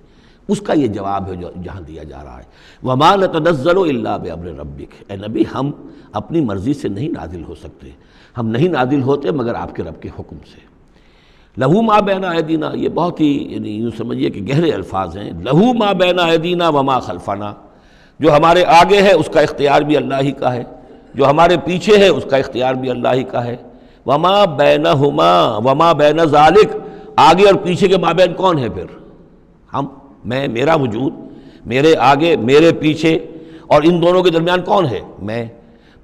اس کا یہ جواب ہے جو جہاں دیا جا رہا ہے، وَمَا نَتَنَزَّلُ إِلَّا بِأَمْرِ رَبِّكَ، اے نبی ہم اپنی مرضی سے نہیں نازل ہو سکتے، ہم نہیں نازل ہوتے مگر آپ کے رب کے حکم سے۔ لَهُ مَا بَيْنَ أَيْدِينَا، یہ بہت ہی یعنی یوں سمجھیے کہ گہرے الفاظ ہیں۔ لَهُ مَا بَيْنَ أَيْدِينَا وَمَا خَلْفَنَا، جو ہمارے آگے ہے اس کا اختیار بھی اللہ ہی کا ہے، جو ہمارے پیچھے ہے اس کا اختیار بھی اللہ ہی کا ہے۔ وَمَا بَيْنَهُمَا وَمَا بَيْنَ ذَلِكَ، آگے اور پیچھے کے مابین کون ہے پھر؟ ہم، میں، میرا وجود، میرے آگے میرے پیچھے، اور ان دونوں کے درمیان کون ہے؟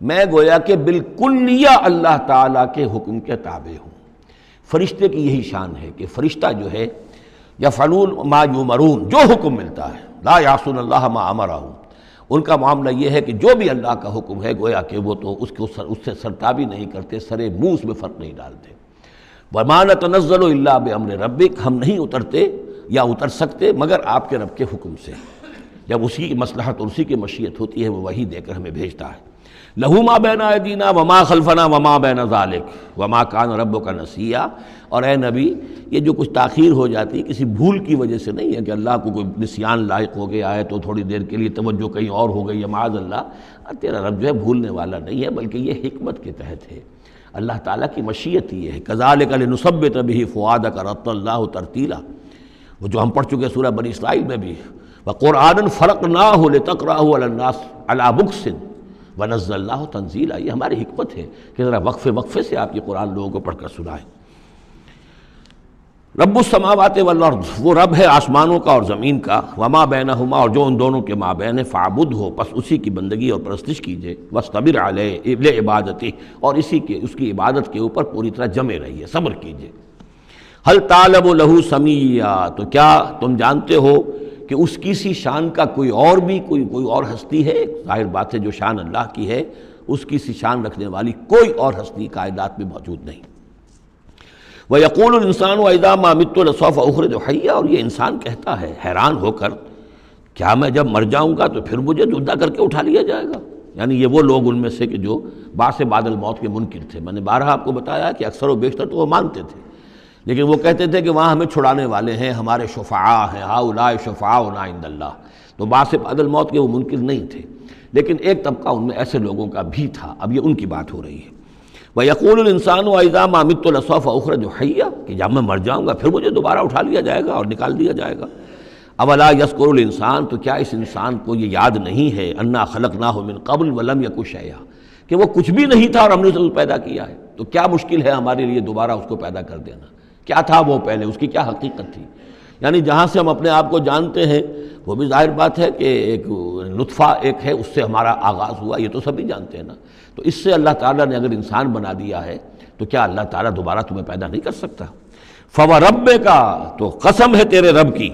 میں گویا کہ بالکلیہ اللہ تعالیٰ کے حکم کے تابع ہوں۔ فرشتے کی یہی شان ہے کہ فرشتہ جو ہے یفعلون ما یؤمرون، جو حکم ملتا ہے، لا یعصون اللہ ما امرہم، ان کا معاملہ یہ ہے کہ جو بھی اللہ کا حکم ہے گویا کہ وہ تو اس سے سرتابی نہیں کرتے، سرے منہ اس میں فرق نہیں ڈالتے۔ وَمَا نَتَنَزَّلُ إِلَّا بِأَمْرِ رَبِّكَ، ہم نہیں اترتے یا اتر سکتے مگر آپ کے رب کے حکم سے، جب اسی کی مصلحت اور اسی کی مشیت ہوتی ہے وہ وحی دے کر ہمیں بھیجتا ہے۔ لَهُ مَا بَيْنَ أَيْدِينَا وَمَا خَلْفَنَا وَمَا بَيْنَ ذَلِكَ وَمَا كَانَ رَبُّكَ نَسِيًّا، اور اے نبی یہ جو کچھ تاخیر ہو جاتی کسی بھول کی وجہ سے نہیں ہے کہ اللہ کو کوئی نسیان لاحق ہو گیا ہے تو تھوڑی دیر کے لیے توجہ کہیں اور ہو گئی ہے، معاذ اللہ، تیرا رب جو ہے بھولنے والا نہیں ہے بلکہ یہ حکمت کے تحت ہے، اللہ تعالیٰ کی مشیت یہ ہے۔ كَذَلِكَ لِنُثَبِّتَ بِهِ فُؤَادَكَ رَتَّلَ اللَّهُ تَرْتِيلًا، وہ جو ہم پڑھ چکے سورہ بنی اسرائیل میں بھی، وَقُرْآنًا فَرَقْنَاهُ لِتَقْرَأَهُ عَلَى النَّاسِ عَلَى مُكْثٍ وَنَزَّلْنَاهُ تَنزِيلًا، یہ ہماری حکمت ہے کہ ذرا وقفے سے آپ یہ قرآن لوگوں کو پڑھ کر سنائیں۔ رب السماوات والارض، وہ رب ہے آسمانوں کا اور زمین کا، وما بینہما، اور جو ان دونوں کے مابین ہے، فاعبدہ، پس اسی کی بندگی اور پرستش کیجئے، واصطبر علیہ لعبادتہ، اور اس کی عبادت کے اوپر پوری طرح جمے رہیے، صبر کیجئے۔ ہل تعلم لہ سمیہ، تو کیا تم جانتے ہو کہ اس کی سی شان کا کوئی اور بھی کوئی اور ہستی ہے؟ ظاہر بات ہے جو شان اللہ کی ہے اس کی سی شان رکھنے والی کوئی اور ہستی کائنات میں موجود نہیں۔ وَيَقُولُ الْإِنسَانُ وَإِذَا مَا مِتُّ لَسَوْفَ أُخْرَجُ حَيًّا، اور یہ انسان کہتا ہے حیران ہو کر، کیا میں جب مر جاؤں گا تو پھر مجھے زندہ کر کے اٹھا لیا جائے گا؟ یعنی یہ وہ لوگ ان میں سے کہ جو بعث بعد الموت کے منکر تھے۔ میں نے بارہا آپ کو بتایا کہ اکثر و بیشتر تو وہ مانتے تھے، لیکن وہ کہتے تھے کہ وہاں ہمیں چھڑانے والے ہیں، ہمارے شفعاء ہیں، ہؤلاء شفعاؤنا عند اللہ، تو بعث بعد الموت کے وہ منکر نہیں تھے، لیکن ایک طبقہ ان میں ایسے لوگوں کا بھی تھا۔ اب یہ ان کی بات ہو رہی ہے۔ وَيَقُولُ الْإِنسَانُ وَإِذَا مَا مِتُّ لَسَوْفَ أُخْرَجُ حَيًّا، کہ جب میں مر جاؤں گا پھر مجھے دوبارہ اٹھا لیا جائے گا اور نکال دیا جائے گا۔ اولا یذکر الانسان، تو کیا اس انسان کو یہ یاد نہیں ہے انا خلقناہ من قبل ولم یک شیئا، کہ وہ کچھ بھی نہیں تھا اور ہم نے اسے پیدا کیا ہے، تو کیا مشکل ہے ہمارے لیے دوبارہ اس کو پیدا کر دینا؟ کیا تھا وہ پہلے، اس کی کیا حقیقت تھی؟ یعنی جہاں سے ہم اپنے آپ کو جانتے ہیں وہ بھی ظاہر بات ہے کہ ایک نطفہ ایک ہے، اس سے ہمارا آغاز ہوا، یہ تو سبھی جانتے ہیں نا۔ تو اس سے اللہ تعالیٰ نے اگر انسان بنا دیا ہے تو کیا اللہ تعالیٰ دوبارہ تمہیں پیدا نہیں کر سکتا؟ فَوَرَبِّكَ، تو قسم ہے تیرے رب کی،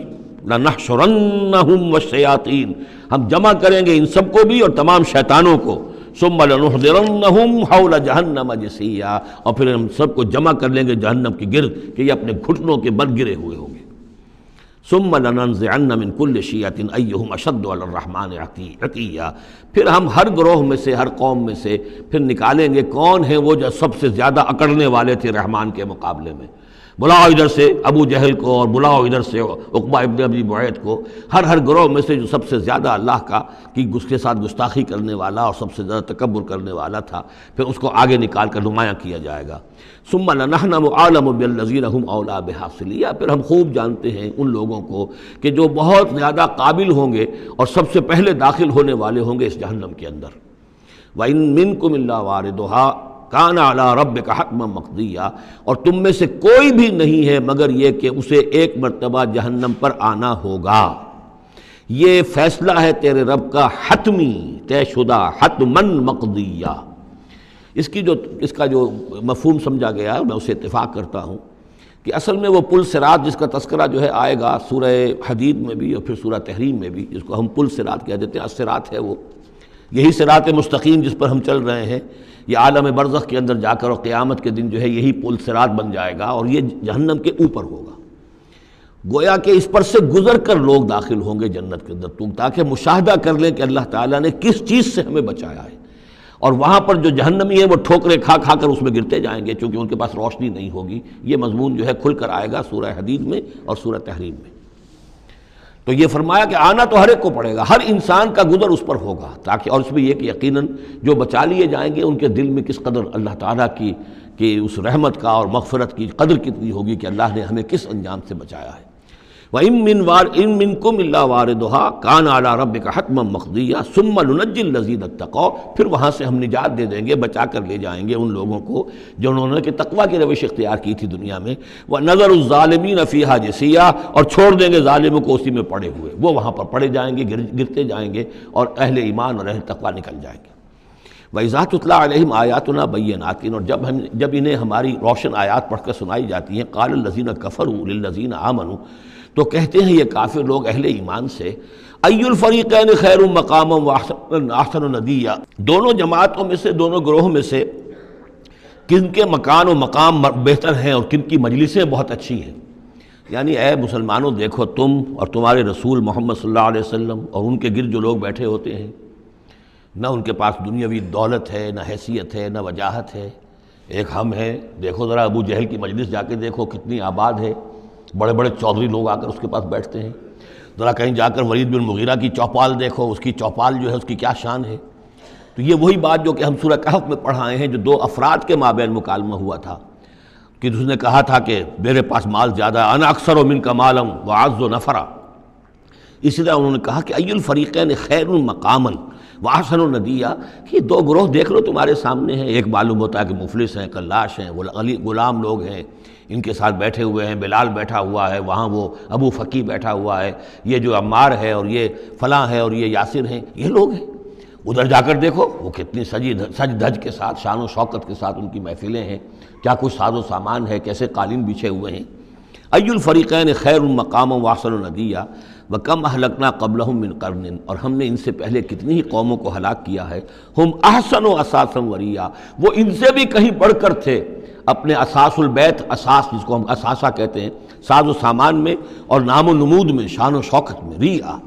لَنَحْشُرَنَّهُمْ وَالشَّيَاطِينَ، ہم جمع کریں گے ان سب کو بھی اور تمام شیطانوں کو، ثُمَّ لَنُحْضِرَنَّهُمْ حَوْلَ جَهَنَّمَ جِثِيًّا، اور پھر ہم سب کو جمع کر لیں گے جہنم کے گرد کہ یہ اپنے گھٹنوں کے بل گرے ہوئے ہوں گے۔ ثُمَّ لَنَنزِعَنَّ مِن كُلِّ شِيَّةٍ أَيُّهُمْ أَشَدُّ عَلَى الرَّحْمَنِ عِتِيًّا، پھر ہم ہر گروہ میں سے، ہر قوم میں سے پھر نکالیں گے کون ہیں وہ جو سب سے زیادہ اکڑنے والے تھے رحمان کے مقابلے میں۔ بلاؤ ادھر سے ابو جہل کو اور بلاؤ ادھر سے عقبہ ابن ابی معیط کو، ہر گروہ میں سے جو سب سے زیادہ اللہ کی اس کے ساتھ گستاخی کرنے والا اور سب سے زیادہ تکبر کرنے والا تھا، پھر اس کو آگے نکال کر نمایاں کیا جائے گا۔ ثم لنحن عالم بالذین هم اولی بحاصلیہ، پھر ہم خوب جانتے ہیں ان لوگوں کو کہ جو بہت زیادہ قابل ہوں گے اور سب سے پہلے داخل ہونے والے ہوں گے اس جہنم کے اندر۔ وَإِن مِّنكُمْ إِلَّا وَارِدُهَا کان علی ربک حتما مقضیا، اور تم میں سے کوئی بھی نہیں ہے مگر یہ کہ اسے ایک مرتبہ جہنم پر آنا ہوگا۔ یہ فیصلہ ہے تیرے رب کا حتمی، طے شدہ، حتماً مقضیہ۔ اس کا جو مفہوم سمجھا گیا ہے میں اسے اتفاق کرتا ہوں کہ اصل میں وہ پل صراط جس کا تذکرہ جو ہے آئے گا سورہ حدید میں بھی اور پھر سورہ تحریم میں بھی، جس کو ہم پل صراط کہہ دیتے ہیں، الصراط ہے وہ، یہی صراط مستقیم جس پر ہم چل رہے ہیں، یہ عالم برزخ کے اندر جا کر اور قیامت کے دن جو ہے یہی پل صراط بن جائے گا اور یہ جہنم کے اوپر ہوگا۔ گویا کہ اس پر سے گزر کر لوگ داخل ہوں گے جنت کے اندر، تاکہ مشاہدہ کر لیں کہ اللہ تعالیٰ نے کس چیز سے ہمیں بچایا ہے۔ اور وہاں پر جو جہنمی ہے وہ ٹھوکریں کھا کھا کر اس میں گرتے جائیں گے کیونکہ ان کے پاس روشنی نہیں ہوگی۔ یہ مضمون جو ہے کھل کر آئے گا سورہ حدید میں اور سورہ تحریم میں۔ تو یہ فرمایا کہ آنا تو ہر ایک کو پڑے گا، ہر انسان کا گزر اس پر ہوگا، تاکہ اور اس میں یہ کہ یقیناً جو بچا لیے جائیں گے ان کے دل میں کس قدر اللہ تعالیٰ کی اس رحمت کا اور مغفرت کی قدر کتنی ہوگی کہ اللہ نے ہمیں کس انجام سے بچایا ہے۔ وَإِن مِّنكُمْ إِلَّا وَارِدُهَا كَانَ عَلَى رَبِّكَ حَتْمًا مَقْضِيًّا ثُمَّ نُنَجِّي الَّذِينَ اتَّقَوْا، پھر وہاں سے ہم نجات دے دیں گے، بچا کر لے جائیں گے ان لوگوں کو جنہوں نے کہ تقویٰ کی روش اختیار کی تھی دنیا میں، وَنَذَرُ الظَّالِمِينَ فِيهَا جِثِيًّا، اور چھوڑ دیں گے ظالموں کو اسی میں پڑے ہوئے، وہ وہاں پر پڑے جائیں گے، گرتے جائیں گے اور اہل ایمان اور اہل تقویٰ نکل جائیں گے۔ وَإِذَا تُتْلَىٰ عَلَيْهِمْ آيَاتُنَا بَيِّنَاتٍ، اور جب انہیں ہماری روشن آیات پڑھ کر سنائی جاتی ہیں، قَالَ الَّذِينَ كَفَرُوا لِلَّذِينَ آمَنُوا، تو کہتے ہیں یہ کافر لوگ اہل ایمان سے، اَيُّ الْفَرِيقَيْنِ خَيْرٌ مَقَامًا وَأَحْسَنُ نَدِيًّا، دونوں جماعتوں میں سے، دونوں گروہ میں سے کن کے مکان و مقام بہتر ہیں اور کن کی مجلسیں بہت اچھی ہیں۔ یعنی اے مسلمانوں دیکھو، تم اور تمہارے رسول محمد صلی اللہ علیہ وسلم اور ان کے گرد جو لوگ بیٹھے ہوتے ہیں، نہ ان کے پاس دنیاوی دولت ہے، نہ حیثیت ہے، نہ وجاہت ہے، ایک ہم ہیں۔ دیکھو ذرا ابو جہل کی مجلس جا کے دیکھو کتنی آباد ہے، بڑے بڑے چودھری لوگ آ کر اس کے پاس بیٹھتے ہیں۔ ذرا کہیں جا کر ولید بن مغیرہ کی چوپال دیکھو، اس کی چوپال جو ہے اس کی کیا شان ہے۔ تو یہ وہی بات جو کہ ہم سورہ کہف میں پڑھائے ہیں، جو دو افراد کے مابین مکالمہ ہوا تھا کہ اس نے کہا تھا کہ میرے پاس مال زیادہ، انا اکثر منک مالا واعز نفرا۔ اسی طرح انہوں نے کہا کہ ای الفریقین خیر مقاما واحسن ندیا، کہ دو گروہ دیکھ لو تمہارے سامنے ہیں، ایک معلوم ہوتا ہے کہ مفلس ہیں، قلاش ہیں، غلام لوگ ہیں، ان کے ساتھ بیٹھے ہوئے ہیں، بلال بیٹھا ہوا ہے، وہاں وہ ابو فقی بیٹھا ہوا ہے، یہ جو عمار ہے اور یہ فلاں ہے اور یہ یاسر ہیں، یہ لوگ ہیں۔ ادھر جا کر دیکھو وہ کتنی سج دھج کے ساتھ، شان و شوکت کے ساتھ ان کی محفلیں ہیں، کیا کچھ ساز و سامان ہے، کیسے قالین بچھے ہوئے ہیں۔ ای الفریقین خیر مقاما واحسن ندیا وکم اہلکنا قبلہم من قرن، اور ہم نے ان سے پہلے کتنی ہی قوموں کو ہلاک کیا ہے، ہم احسن و اساسا وریا، وہ ان سے بھی کہیں بڑھ کر تھے اپنے اساس البیت، اساس جس کو ہم اساسہ کہتے ہیں، ساز و سامان میں اور نام و نمود میں، شان و شوکت میں، ریا،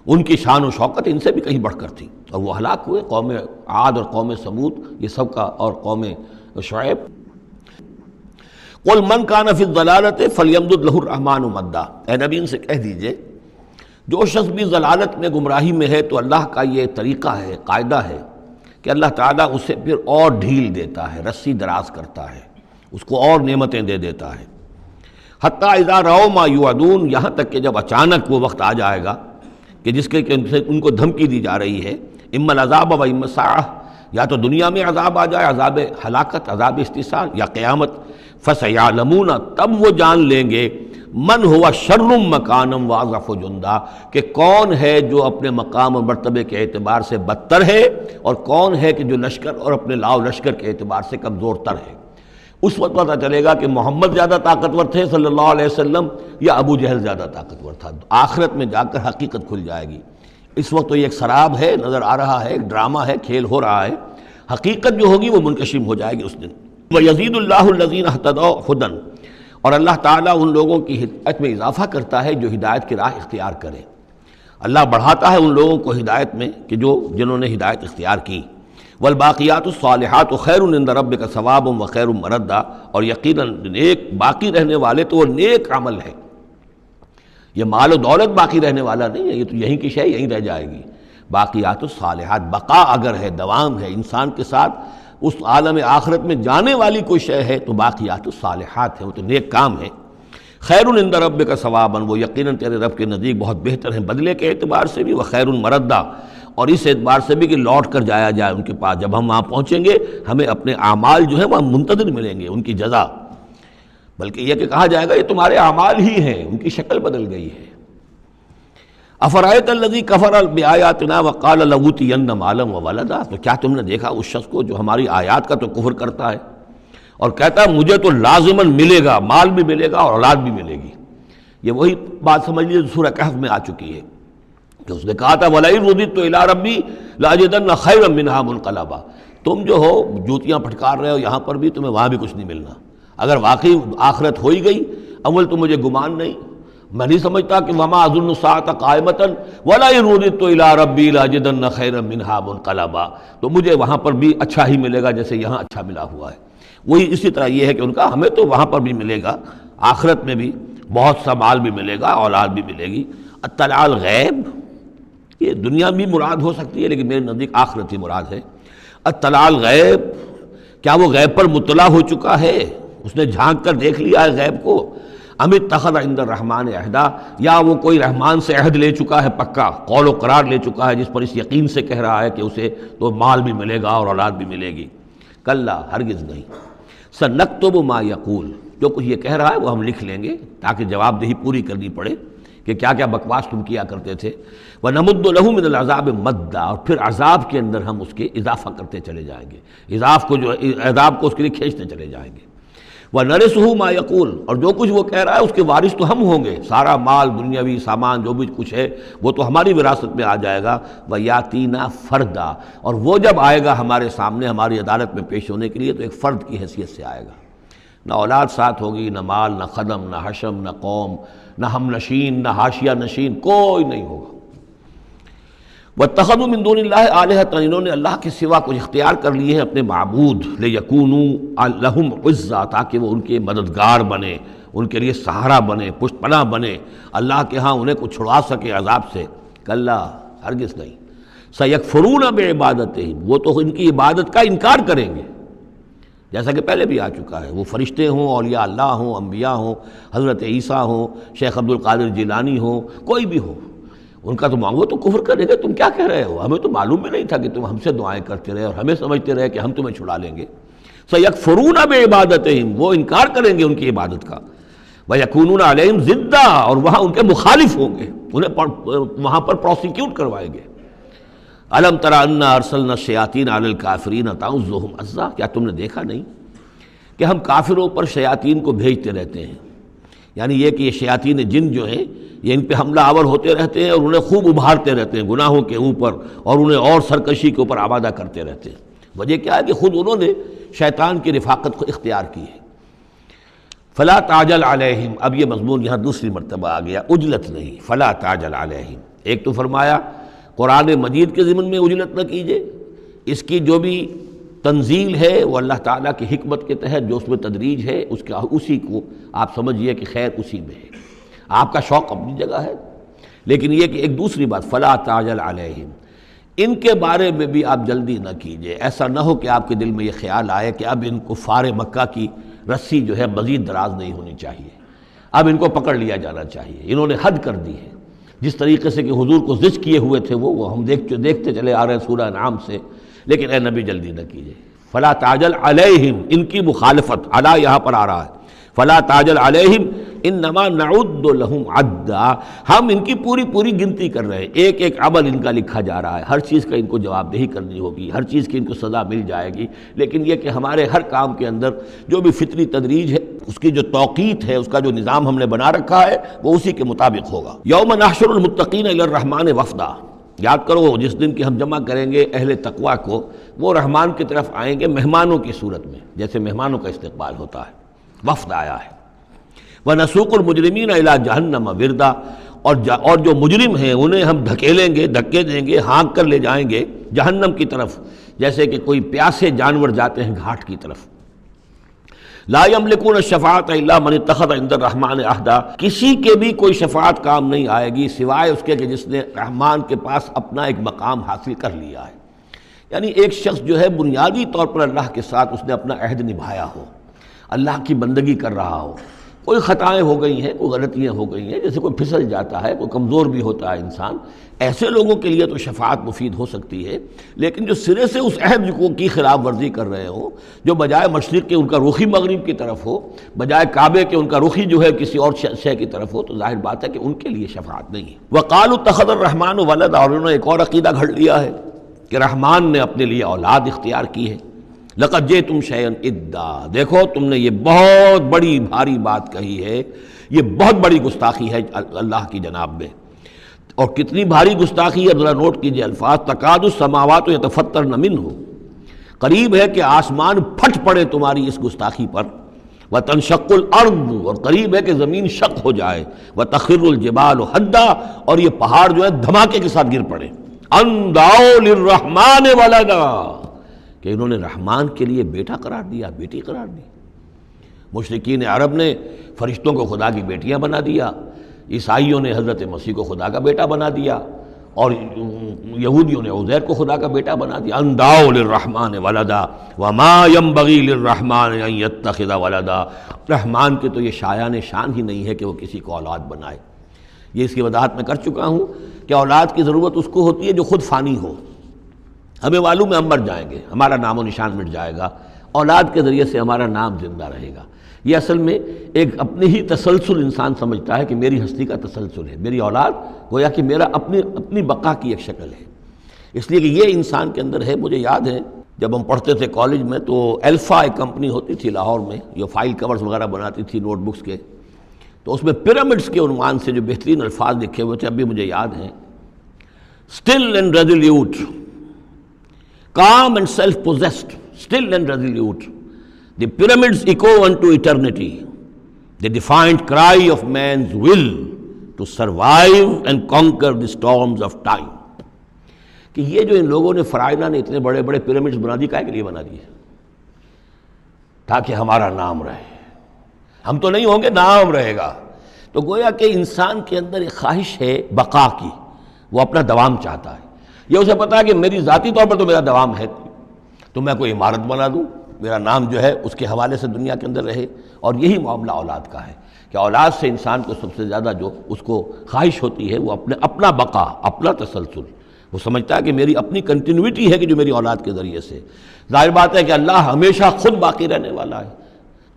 ان کی شان و شوکت ان سے بھی کہیں بڑھ کر تھی، اور وہ ہلاک ہوئے۔ قوم عاد اور قوم سمود یہ سب کا، اور قوم شعیب۔ قل من کان فی الضلالۃ فلیمدد لہ الرحمن مدا، اے نبی ان سے کہہ دیجئے جو شخص بھی ضلالت میں، گمراہی میں ہے، تو اللہ کا یہ طریقہ ہے، قاعدہ ہے کہ اللہ تعالیٰ اسے پھر اور ڈھیل دیتا ہے، رسی دراز کرتا ہے، اس کو اور نعمتیں دے دیتا ہے۔ حتیٰ اذا رأوا ما یوعدون، یہاں تک کہ جب اچانک وہ وقت آ جائے گا کہ جس کے ان کو دھمکی دی جا رہی ہے، اما العذاب و اما الساعہ، یا تو دنیا میں عذاب آ جائے، عذاب ہلاکت، عذاب استحصال، یا قیامت، فسیعلمون، تب وہ جان لیں گے، من ہوا شر مکانا واضعف جندا، کہ کون ہے جو اپنے مقام اور مرتبے کے اعتبار سے بدتر ہے، اور کون ہے کہ جو لشکر اور اپنے لاؤ لشکر کے اعتبار سے کمزور تر ہے۔ اس وقت پتہ چلے گا کہ محمد زیادہ طاقتور تھے صلی اللہ علیہ وسلم، یا ابو جہل زیادہ طاقتور تھا۔ آخرت میں جا کر حقیقت کھل جائے گی۔ اس وقت تو یہ ایک سراب ہے، نظر آ رہا ہے، ایک ڈرامہ ہے، کھیل ہو رہا ہے، حقیقت جو ہوگی وہ منکشف ہو جائے گی اس دن۔ وَيَزِيدُ اللَّهُ الَّذِينَ اهْتَدَوْا هُدًى، اور اللہ تعالیٰ ان لوگوں کی ہدایت میں اضافہ کرتا ہے جو ہدایت کی راہ اختیار کرے۔ اللہ بڑھاتا ہے ان لوگوں کو ہدایت میں کہ جنہوں نے ہدایت اختیار کی۔ والباقیات الصالحات خیر عند ربک ثوابا وخیر مردا، اور یقیناً نیک باقی رہنے والے تو وہ نیک عمل ہے۔ یہ مال و دولت باقی رہنے والا نہیں ہے، یہ تو یہیں کی شے یہیں رہ جائے گی۔ باقیات الصالحات، بقا اگر ہے، دوام ہے انسان کے ساتھ، اس عالم آخرت میں جانے والی کوئی شے ہے تو باقیات الصالحات ہے، وہ تو نیک کام ہے۔ خیر عند ربک ثوابا، وہ یقیناً تیرے رب کے نزدیک بہت بہتر ہیں بدلے کے اعتبار سے بھی، وخیر مردا، اور اس اعتبار سے بھی کہ لوٹ کر جایا جائے ان کے پاس۔ جب ہم وہاں پہنچیں گے ہمیں اپنے اعمال جو ہیں وہاں منتظر ملیں گے، ان کی جزا، بلکہ یہ کہ کہا جائے گا یہ تمہارے اعمال ہی ہیں، ان کی شکل بدل گئی ہے۔ افرأیت الذی کفر بآیاتنا وقال لأوتین مالا وولدا، تو کیا تم نے دیکھا اس شخص کو جو ہماری آیات کا تو کفر کرتا ہے اور کہتا ہے مجھے تو لازماً ملے گا، مال بھی ملے گا اور اولاد بھی ملے گی۔ یہ وہی بات سمجھ لیجیے جو سورہ کہف میں آ چکی ہے کہ اس نے کہا تھا وَلَئِن رُدِدتُّ إِلَىٰ رَبِّي لَأَجِدَنَّ خَيْرًا مِنْهَا مُنْقَلَبًا، تم جو ہو جوتیاں پھٹکار رہے ہو یہاں پر بھی، تمہیں وہاں بھی کچھ نہیں ملنا۔ اگر واقعی آخرت ہو ہی گئی، اول تو مجھے گمان نہیں، میں نہیں سمجھتا کہ وَمَا أَظُنُّ السَّاعَةَ قَائِمَةً وَلَئِن رُدِدتُّ إِلَىٰ رَبِّي لَأَجِدَنَّ خَيْرًا مِنْهَا مُنْقَلَبًا، تو مجھے وہاں پر بھی اچھا ہی ملے گا جیسے یہاں اچھا ملا ہوا ہے۔ وہی اسی طرح یہ ہے کہ ان کا ہمیں تو وہاں پر بھی ملے گا، آخرت میں بھی بہت سا مال بھی ملے گا، اولاد بھی ملے گی۔ اطلاع الغیب، یہ دنیا بھی مراد ہو سکتی ہے لیکن میرے نزدیک آخرت ہی مراد ہے۔ اطلاع الغیب، کیا وہ غیب پر مطلع ہو چکا ہے، اس نے جھانک کر دیکھ لیا ہے غیب کو؟ ام اتخذ عند الرحمن عہدا، یا وہ کوئی رحمان سے عہد لے چکا ہے، پکا قول و قرار لے چکا ہے جس پر اس یقین سے کہہ رہا ہے کہ اسے تو مال بھی ملے گا اور اولاد بھی ملے گی۔ کلا، ہرگز نہیں۔ سنکتب ما یقول، جو کچھ یہ کہہ رہا ہے وہ ہم لکھ لیں گے تاکہ جواب دہی پوری کرنی پڑے کہ کیا کیا بکواس تم کیا کرتے تھے۔ وَنَمُدُّ لَهُ مِنَ الْعَذَابِ مَدًّا، اور پھر عذاب کے اندر ہم اس کے اضافہ کرتے چلے جائیں گے، عذاب کو اس کے لیے کھینچتے چلے جائیں گے۔ وَنَرِثُهُ مَا يَقُولُ، اور جو کچھ وہ کہہ رہا ہے اس کے وارث تو ہم ہوں گے، سارا مال دنیاوی سامان جو بھی کچھ ہے وہ تو ہماری وراثت میں آ جائے گا۔ وَيَأْتِينَا فَرْدًا، اور وہ جب آئے گا ہمارے سامنے ہماری عدالت میں پیش ہونے کے لیے تو ایک فرد کی حیثیت سے آئے گا، نہ اولاد ساتھ ہوگی، نہ مال، نہ خدم، نہ حشم، نہ قوم، نہ ہم نشین، نہ حاشیہ نشین، کوئی نہیں ہوگا۔ وَاتَّخَذُوا مِن دُونِ اللَّهِ آلِهَةً، انہوں نے اللہ کے سوا کچھ اختیار کر لیے ہیں اپنے معبود، لِيَكُونُوا لَهُمْ عِزًّا، تاکہ وہ ان کے مددگار بنے، ان کے لیے سہارا بنے، پشت پناہ بنے، اللہ کے ہاں انہیں کچھ چھڑا سکے عذاب سے۔ کلا، ہرگز نہیں۔ سَيَكْفُرُونَ بِعِبَادَتِهِمْ، وہ تو ان کی عبادت کا انکار کریں گے، جیسا کہ پہلے بھی آ چکا ہے، وہ فرشتے ہوں، اولیاء اللہ ہوں، انبیاء ہوں، حضرت عیسیٰ ہوں، شیخ عبد القادر جیلانی ہوں، کوئی بھی ہو، ان کا تو وہ تو کفر کرے گے، تم کیا کہہ رہے ہو، ہمیں تو معلوم بھی نہیں تھا کہ تم ہم سے دعائیں کرتے رہے اور ہمیں سمجھتے رہے کہ ہم تمہیں چھڑا لیں گے۔ سَيَكْفُرُونَ بِعِبَادَتِهِمْ، وہ انکار کریں گے ان کی عبادت کا۔ وَيَكُونُونَ عَلَيْهِمْ ضِدًّا، اور وہاں ان کے مخالف ہوں گے، انہیں وہاں پر پروسیکیوٹ کروائیں گے۔ أَلَمْ تَرَ أَنَّا أَرْسَلْنَا الشَّيَاطِينَ عَلَى الْكَافِرِينَ تَعُزُّهُمْ عَزًّا، کیا تم نے دیکھا نہیں کہ ہم کافروں پر شیاطین کو بھیجتے رہتے ہیں، یعنی یہ کہ یہ شیاطین جن جو ہیں یہ ان پہ حملہ آور ہوتے رہتے ہیں اور انہیں خوب ابھارتے رہتے ہیں گناہوں کے اوپر، اور انہیں اور سرکشی کے اوپر آمادہ کرتے رہتے ہیں۔ وجہ کیا ہے کہ خود انہوں نے شیطان کی رفاقت کو اختیار کی ہے۔ فلا تعجل علیہم، اب یہ مضمون یہاں دوسری مرتبہ آ گیا، عجلت نہیں، فلا تعجل علیہم۔ ایک تو فرمایا قرآن مجید کے ضمن میں عجلت نہ کیجیے، اس کی جو بھی تنزیل ہے وہ اللہ تعالیٰ کی حکمت کے تحت جو اس میں تدریج ہے اسی کو آپ سمجھیے کہ خیر اسی میں ہے، آپ کا شوق اپنی جگہ ہے، لیکن یہ کہ ایک دوسری بات فلا تعجل علیہم، ان کے بارے میں بھی آپ جلدی نہ کیجیے، ایسا نہ ہو کہ آپ کے دل میں یہ خیال آئے کہ اب ان کفار مکہ کی رسی جو ہے مزید دراز نہیں ہونی چاہیے، اب ان کو پکڑ لیا جانا چاہیے، انہوں نے حد کر دی ہے۔ جس طریقے سے کہ حضور کو زج کیے ہوئے تھے وہ ہم دیکھتے چلے آ رہے ہیں سورہ انعام سے، لیکن اے نبی جلدی نہ کیجیے۔ فلا تعجل علیہم، ان کی مخالفت، علی یہاں پر آ رہا ہے، فلا تعجل علیہم انما نعد لہم عدا، ہم ان کی پوری گنتی کر رہے ہیں، ایک ایک عمل ان کا لکھا جا رہا ہے، ہر چیز کا ان کو جواب دہی کرنی ہوگی، ہر چیز کی ان کو سزا مل جائے گی، لیکن یہ کہ ہمارے ہر کام کے اندر جو بھی فطری تدریج ہے، اس کی جو توقیت ہے، اس کا جو نظام ہم نے بنا رکھا ہے، وہ اسی کے مطابق ہوگا۔ یوم نحشر المتقین الی الرحمن وفدا، یاد کرو جس دن کہ ہم جمع کریں گے اہل تقویٰ کو، وہ رحمان کی طرف آئیں گے مہمانوں کی صورت میں، جیسے مہمانوں کا استقبال ہوتا ہے، وفد آیا ہے۔ وَنَسُوقُ الْمُجْرِمِينَ إِلَىٰ جَهَنَّمَ وِرْدًا، اور جو مجرم ہیں انہیں ہم دھکیلیں گے، دھکے دیں گے، ہانک کر لے جائیں گے جہنم کی طرف، جیسے کہ کوئی پیاسے جانور جاتے ہیں گھاٹ کی طرف۔ لا يملكون الشفاعة الا من اتخذ عند الرحمن عہدا، کسی کے بھی کوئی شفاعت کام نہیں آئے گی سوائے اس کے کہ جس نے رحمان کے پاس اپنا ایک مقام حاصل کر لیا ہے، یعنی ایک شخص جو ہے بنیادی طور پر اللہ کے ساتھ اس نے اپنا عہد نبھایا ہو، اللہ کی بندگی کر رہا ہو، کوئی خطائیں ہو گئی ہیں، کوئی غلطیاں ہو گئی ہیں، جیسے کوئی پھسل جاتا ہے، کوئی کمزور بھی ہوتا ہے انسان، ایسے لوگوں کے لیے تو شفاعت مفید ہو سکتی ہے، لیکن جو سرے سے اس عہد کی خلاف ورزی کر رہے ہوں، جو بجائے مشرق کے ان کا رخی مغرب کی طرف ہو، بجائے کعبے کے ان کا رخی جو ہے کسی اور شے کی طرف ہو، تو ظاہر بات ہے کہ ان کے لیے شفاعت نہیں ہے۔ وَقَالُوا اتَّخَذَ الرَّحْمَنُ وَلَدًا، اور انہوں نے ایک اور عقیدہ گھڑ لیا ہے کہ رحمان نے اپنے لیے اولاد اختیار کی ہے۔ لَقَدْ جِئْتُمْ شَيْئًا إِدًّا، دیکھو تم نے یہ بہت بڑی بھاری بات کہی ہے، یہ بہت بڑی گستاخی ہے اللہ کی جناب میں، اور کتنی بھاری گستاخی ہے ذرا نوٹ کیجئے الفاظ، تکاد السماوات یتفطرن منہ، قریب ہے کہ آسمان پھٹ پڑے تمہاری اس گستاخی پر، وتنشق الارض، اور قریب ہے کہ زمین شق ہو جائے، وتخر الجبال حدا، اور یہ پہاڑ جو ہے دھماکے کے ساتھ گر پڑے، ان دعوا للرحمن ولدا، کہ انہوں نے رحمان کے لیے بیٹا قرار دیا، بیٹی قرار دی۔ مشرکین عرب نے فرشتوں کو خدا کی بیٹیاں بنا دیا، عیسائیوں نے حضرت مسیح کو خدا کا بیٹا بنا دیا، اور یہودیوں نے عزیر کو خدا کا بیٹا بنا دیا۔ ان دعوا للرحمن ولدا وما ينبغي للرحمن ان يتخذ ولدا، رحمان کے تو یہ شایان شان ہی نہیں ہے کہ وہ کسی کو اولاد بنائے۔ یہ اس کی وضاحت میں کر چکا ہوں کہ اولاد کی ضرورت اس کو ہوتی ہے جو خود فانی ہو، ہمیں معلوم ہے ہم مر جائیں گے، ہمارا نام و نشان مٹ جائے گا، اولاد کے ذریعے سے ہمارا نام زندہ رہے گا۔ یہ اصل میں ایک اپنی ہی تسلسل انسان سمجھتا ہے کہ میری ہستی کا تسلسل ہے، میری اولاد گویا کہ میرا اپنی بقا کی ایک شکل ہے، اس لیے کہ یہ انسان کے اندر ہے۔ مجھے یاد ہے جب ہم پڑھتے تھے کالج میں تو الفا ایک کمپنی ہوتی تھی لاہور میں، جو فائل کورز وغیرہ بناتی تھی نوٹ بکس کے، تو اس میں پیرامڈس کے عنوان سے جو بہترین الفاظ لکھے ہوئے تھے اب بھی مجھے یاد ہیں، still and resolute, calm and self-possessed, still and resolute. The pyramids echo unto eternity, the defiant cry of man's will to survive and conquer the storms of time. کہ یہ جو ان لوگوں نے فرائضہ نے اتنے بڑے بڑے پیرامڈز بنا دی، کائے کے لیے بنا دیے؟ تاکہ ہمارا نام رہے، ہم تو نہیں ہوں گے، نام رہے گا۔ تو گویا کہ انسان کے اندر ایک خواہش ہے بقا کی، وہ اپنا دوام چاہتا ہے، یہ اسے پتا ہے کہ میری ذاتی طور پر تو میرا دوام ہے، تو میں کوئی عمارت بنا دوں، میرا نام جو ہے اس کے حوالے سے دنیا کے اندر رہے۔ اور یہی معاملہ اولاد کا ہے کہ اولاد سے انسان کو سب سے زیادہ جو اس کو خواہش ہوتی ہے وہ اپنا بقا، اپنا تسلسل، وہ سمجھتا ہے کہ میری اپنی کنٹینیوٹی ہے کہ جو میری اولاد کے ذریعے سے۔ ظاہر بات ہے کہ اللہ ہمیشہ خود باقی رہنے والا ہے،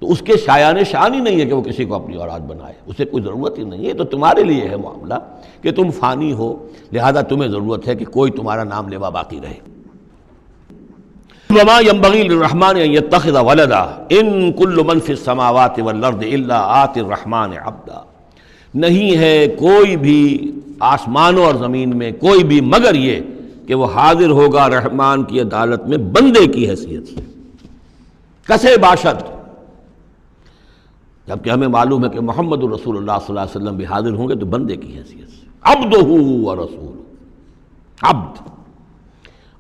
تو اس کے شایان شان ہی نہیں ہے کہ وہ کسی کو اپنی اولاد بنائے، اسے کوئی ضرورت ہی نہیں ہے۔ تو تمہارے لیے ہے معاملہ کہ تم فانی ہو، لہذا تمہیں ضرورت ہے کہ کوئی تمہارا نام لیوا باقی رہے۔ وما ينبغي للرحمن ان يتخذ ولدا ان كل من في السماوات والارض الا آتي الرحمن عبدا، نہیں ہے کوئی بھی آسمانوں اور زمین میں کوئی بھی مگر یہ کہ وہ حاضر ہوگا رحمان کی عدالت میں بندے کی حیثیت سے، کسے باشد، جبکہ ہمیں معلوم ہے کہ محمد رسول اللہ صلی اللہ علیہ وسلم بھی حاضر ہوں گے تو بندے کی حیثیت سے، عبدہ ورسول، عبد۔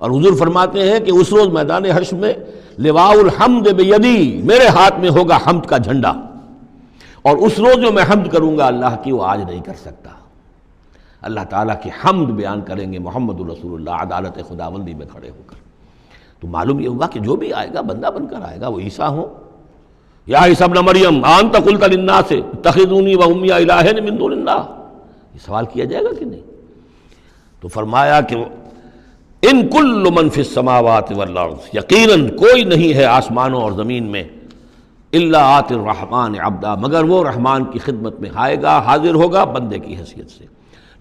اور حضور فرماتے ہیں کہ اس روز میدان حشر میں لواء الحمد بیدی، میرے ہاتھ میں ہوگا حمد کا جھنڈا، اور اس روز جو میں حمد کروں گا اللہ کی وہ آج نہیں کر سکتا۔ اللہ تعالیٰ کی حمد بیان کریں گے محمد الرسول اللہ عدالت خداوندی میں کھڑے ہو کر۔ تو معلوم یہ ہوا کہ جو بھی آئے گا بندہ بن کر آئے گا، وہ عیسیٰ ہوں یا عیسیٰ ابن مریم انت قلت للناس اتخذونی وامي الہین من دون اللہ، یہ سوال کیا جائے گا کہ نہیں؟ تو فرمایا کہ ان کل من فی السماوات والارض، یقیناً کوئی نہیں ہے آسمانوں اور زمین میں، الا آت الرحمن عبدا، مگر وہ رحمان کی خدمت میں آئے گا، حاضر ہوگا بندے کی حیثیت سے۔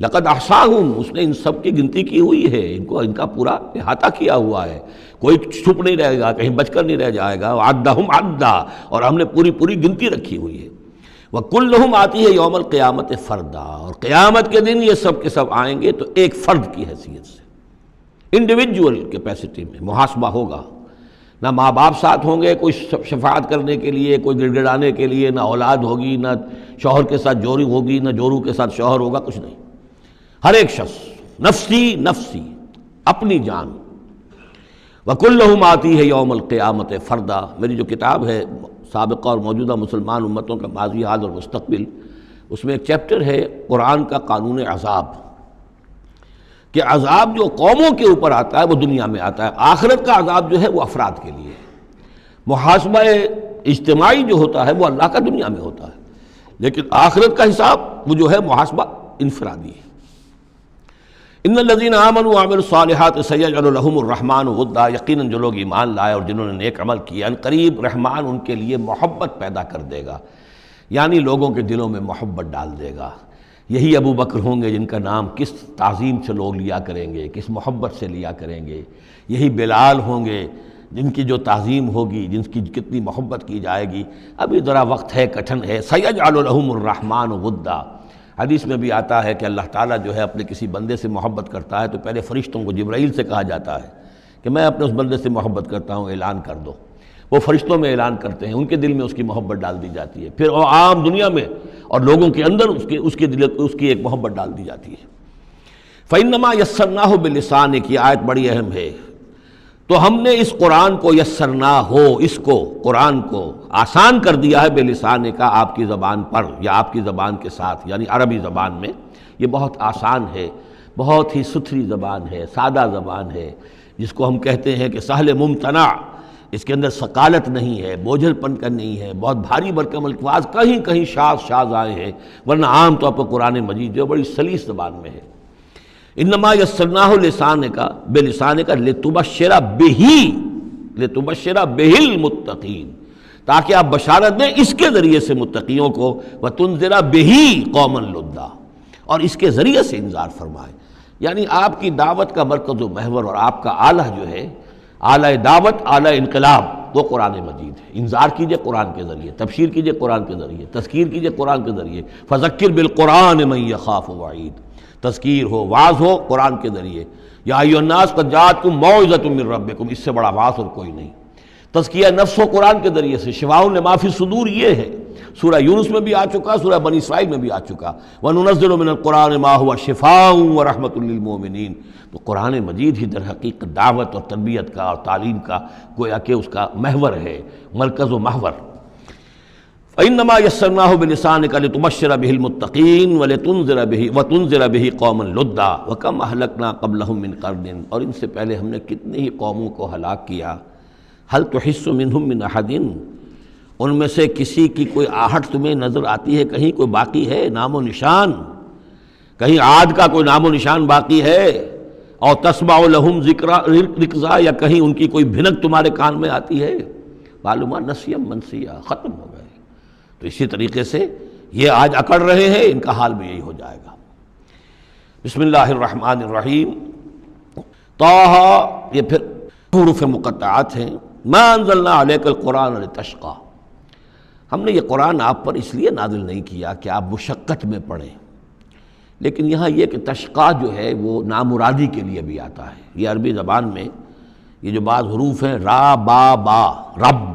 لقد احصاہم، اس نے ان سب کی گنتی کی ہوئی ہے، ان کا پورا احاطہ کیا ہوا ہے، کوئی چھپ نہیں رہے گا، کہیں بچ کر نہیں رہ جائے گا۔ وعدہم عدا، اور ہم نے پوری گنتی رکھی ہوئی ہے۔ وکلہم آتی ہے یوم القیامت فردا، اور قیامت کے دن یہ سب کے سب آئیں گے تو ایک فرد کی حیثیت سے، انڈیویجول کیپیسٹی میں محاسبہ ہوگا۔ نہ ماں باپ ساتھ ہوں گے کوئی شفاعت کرنے کے لیے، کوئی گڑ گڑانے کے لیے، نہ اولاد ہوگی، نہ شوہر کے ساتھ جوری ہوگی، نہ جورو کے ساتھ شوہر ہوگا، کچھ نہیں۔ ہر ایک شخص نفسی نفسی، اپنی جان۔ وَكُلُّهُمْ آتی ہے یوم القیامت فردا، میری جو کتاب ہے سابقہ اور موجودہ مسلمان امتوں کا ماضی، حال اور مستقبل، اس میں ایک چیپٹر ہے قرآن کا قانون عذاب، کہ عذاب جو قوموں کے اوپر آتا ہے وہ دنیا میں آتا ہے، آخرت کا عذاب جو ہے وہ افراد کے لیے ہے۔ محاسبہ اجتماعی جو ہوتا ہے وہ اللہ کا دنیا میں ہوتا ہے، لیکن آخرت کا حساب وہ جو ہے محاسبہ انفرادی ہے۔ ان الذین آمنوا وعملوا الصالحات سیجعل لهم الرحمن ودا، یقیناً جو لوگ ایمان لائے اور جنہوں نے نیک عمل کیا، ان قریب رحمان ان کے لیے محبت پیدا کر دے گا، یعنی لوگوں کے دلوں میں محبت ڈال دے گا۔ یہی ابو بکر ہوں گے جن کا نام کس تعظیم سے لوگ لیا کریں گے، کس محبت سے لیا کریں گے۔ یہی بلال ہوں گے جن کی جو تعظیم ہوگی، جن کی کتنی محبت کی جائے گی۔ ابھی ذرا وقت ہے، کٹھن ہے۔ سیجعل لهم الرحمن ودا، حدیث میں بھی آتا ہے کہ اللہ تعالیٰ جو ہے اپنے کسی بندے سے محبت کرتا ہے تو پہلے فرشتوں کو، جبرائیل سے کہا جاتا ہے کہ میں اپنے اس بندے سے محبت کرتا ہوں، اعلان کر دو۔ وہ فرشتوں میں اعلان کرتے ہیں، ان کے دل میں اس کی محبت ڈال دی جاتی ہے، پھر وہ عام دنیا میں اور لوگوں کے اندر اس کی ایک محبت ڈال دی جاتی ہے۔ فَإِنَّمَا يَسَّرْنَاهُ بِلِسَانِكَ، یہ آیت بڑی اہم ہے۔ تو ہم نے اس قرآن کو یسرنا ہو، اس کو قرآن کو آسان کر دیا ہے، بلسان کا، آپ کی زبان پر یا آپ کی زبان کے ساتھ، یعنی عربی زبان میں۔ یہ بہت آسان ہے، بہت ہی ستھری زبان ہے، سادہ زبان ہے، جس کو ہم کہتے ہیں کہ سہل ممتنع، اس کے اندر ثقالت نہیں ہے، بوجھل پن کا نہیں ہے، بہت بھاری بھرکم الفاظ کہیں کہیں شاذ آئے ہیں، ورنہ عام طور پر قرآن مجید جو بڑی سلیس زبان میں ہے۔ انما یسرناہ لسانک، بلسانک لتبشر بہ المتقین، تاکہ آپ بشارت دیں اس کے ذریعے سے متقیوں کو، وتنذر بہ قوما لدا، اور اس کے ذریعے سے انذار فرمائے۔ یعنی آپ کی دعوت کا مرکز و محور اور آپ کا آلہ جو ہے، آلہ دعوت، آلہ انقلاب، وہ قرآن مجید ہے۔ انذار کیجئے قرآن کے ذریعے، تبشیر کیجئے قرآن کے ذریعے، تذکیر کیجئے قرآن کے ذریعے۔ فذکر بالقرآن من یخاف وعید، تذکیر ہو، واعظ ہو قرآن کے ذریعے۔ یا ایھا الناس قد جاءتکم موعظۃ من ربکم، اس سے بڑا واعظ اور کوئی نہیں۔ تزکیہ نفس ہو قرآن کے ذریعے سے، شفاء لما فی الصدور یہ ہے، سورہ یونس میں بھی آ چکا، سورہ بنی اسرائیل میں بھی آ چکا۔ وَنُنَزِّلُ مِنَ الْقُرْآنِ مَا هُوَ شِفَاءٌ وَرَحْمَةٌ لِّلْمُؤْمِنِينَ، تو قرآن مجید ہی در حقیقت دعوت اور تربیت کا اور تعلیم کا گویا کہ اس کا محور ہے، مرکز و محور۔ فَإِنَّمَا يَسَّرْنَاهُ بِلِسَانِكَ لِتُبَشِّرَ بِهِ الْمُتَّقِينَ وَتُنذِرَ بِهِ قَوْمًا لُدًّا وَكَمْ أَهْلَكْنَا قَبْلَهُم مِّن قَرْنٍ، اور ان سے پہلے ہم نے کتنی ہی قوموں کو ہلاک کیا۔ هل تحس منهم من احد، ان میں سے کسی کی کوئی آہٹ تمہیں نظر آتی ہے؟ کہیں کوئی باقی ہے نام و نشان؟ کہیں عاد کا کوئی نام و نشان باقی ہے؟ اور تسمع لهم رکزا، یا کہیں ان کی کوئی بھنک تمہارے کان میں آتی ہے؟ معلومہ نسیم منسیہ، ختم ہو گئے۔ تو اسی طریقے سے یہ آج اکڑ رہے ہیں، ان کا حال بھی یہی ہو جائے گا۔ بسم اللہ الرحمن الرحیم۔ طٰہ، یہ پھر حروف مقطعات ہیں۔ ما انزلنا علیک القرآن لتشقی، ہم نے یہ قرآن آپ پر اس لیے نازل نہیں کیا کہ آپ مشقت میں پڑھیں، لیکن یہاں یہ کہ تشقی جو ہے وہ نامرادی کے لیے بھی آتا ہے۔ یہ عربی زبان میں یہ جو بعض حروف ہیں، را با با، رب،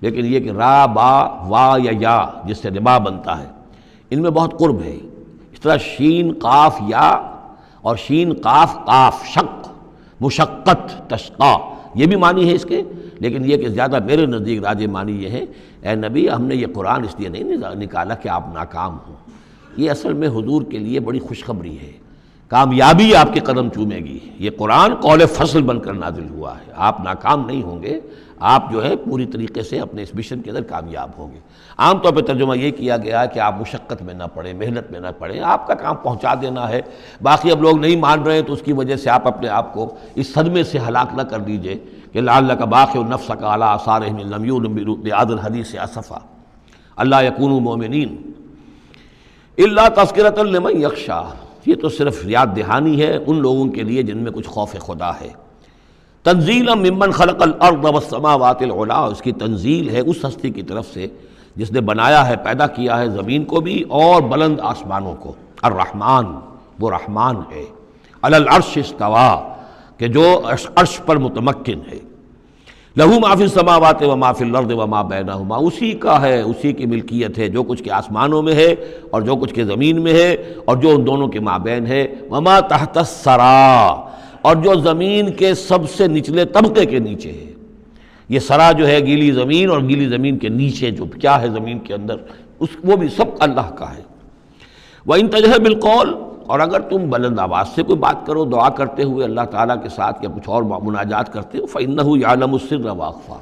لیکن یہ کہ را با وا یا جس سے ربا بنتا ہے، ان میں بہت قرب ہے۔ اس طرح شین قاف یا اور شین قاف قاف، شق، مشقت، تشقی، یہ بھی معنی ہے اس کے، لیکن یہ کہ زیادہ میرے نزدیک راجح معنی یہ ہے، اے نبی ہم نے یہ قرآن اس لیے نہیں نکالا کہ آپ ناکام ہوں، یہ اصل میں حضور کے لیے بڑی خوشخبری ہے، کامیابی آپ کے قدم چومے گی۔ یہ قرآن قول فصل بن کر نازل ہوا ہے، آپ ناکام نہیں ہوں گے، آپ جو ہے پوری طریقے سے اپنے اس مشن کے اندر کامیاب ہوں گے۔ عام طور پہ ترجمہ یہ کیا گیا ہے کہ آپ مشقت میں نہ پڑیں، محنت میں نہ پڑیں، آپ کا کام پہنچا دینا ہے، باقی اب لوگ نہیں مان رہے تو اس کی وجہ سے آپ اپنے آپ کو اس صدمے سے ہلاک نہ کر دیجئے کہ لعلک باخع نفسک علی آثارہم ان لم یؤمنوا بہذا الحدیث اسفا الا یکونوا مؤمنین الا تذکرۃ لمن یخشی۔ یہ تو صرف یاد دہانی ہے ان لوگوں کے لیے جن میں کچھ خوف خدا ہے۔ تنزیلا ممن خلق الارض والسماوات العلی، اس کی تنزیل ہے اس ہستی کی طرف سے جس نے بنایا ہے، پیدا کیا ہے زمین کو بھی اور بلند آسمانوں کو۔ الرحمن، وہ رحمان ہے، علی العرش استویٰ، کہ جو عرش پر متمکن ہے۔ لہ ما فی السماوات وما فی الارض وما بینہما، اسی کا ہے، اسی کی ملکیت ہے جو کچھ کے آسمانوں میں ہے اور جو کچھ کے زمین میں ہے اور جو ان دونوں کے مابین ہے۔ وما تحت الثریٰ، اور جو زمین کے سب سے نچلے طبقے کے نیچے ہے۔ یہ سرا جو ہے گیلی زمین، اور گیلی زمین کے نیچے جو کیا ہے زمین کے اندر، وہ بھی سب اللہ کا ہے۔ وَإِن تَجْهَرْ بِالْقَوْلِ، اور اگر تم بلند آواز سے کوئی بات کرو دعا کرتے ہوئے اللہ تعالیٰ کے ساتھ یا کچھ اور مناجات کرتے ہو، فَإِنَّهُ يَعْلَمُ السِّرَّ وَأَخْفَى،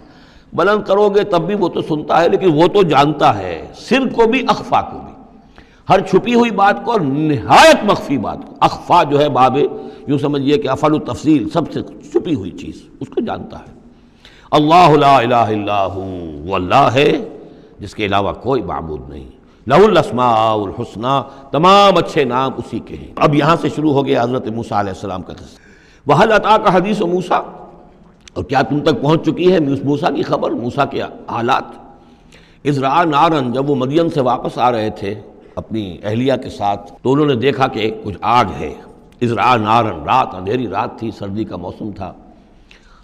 بلند کرو گے تب بھی وہ تو سنتا ہے، لیکن وہ تو جانتا ہے سر کو بھی اخفا کو بھی، ہر چھپی ہوئی بات کو اور نہایت مخفی بات کو۔ اخفا جو ہے باب یوں سمجھیے کہ افعل التفصیل، سب سے چھپی ہوئی چیز اس کو جانتا ہے۔ اللہ لا الہ الا ہو، وہ اللہ ہے جس کے علاوہ کوئی معبود نہیں۔ لہ الاسماء الحسنی، تمام اچھے نام اسی کے ہیں۔ اب یہاں سے شروع ہو گیا حضرت موسیٰ علیہ السلام کا قصہ۔ وَهَلْ أَتَاكَ حَدِيثُ موسیٰ، اور کیا تم تک پہنچ چکی ہے موسیٰ کی خبر، موسیٰ کے حالات۔ اذ رأى نارا، جب وہ مدین سے واپس آ رہے تھے اپنی اہلیہ کے ساتھ تو انہوں نے دیکھا کہ کچھ آگ ہے۔ اذ رأى نارا، رات، اندھیری رات تھی، سردی کا موسم تھا،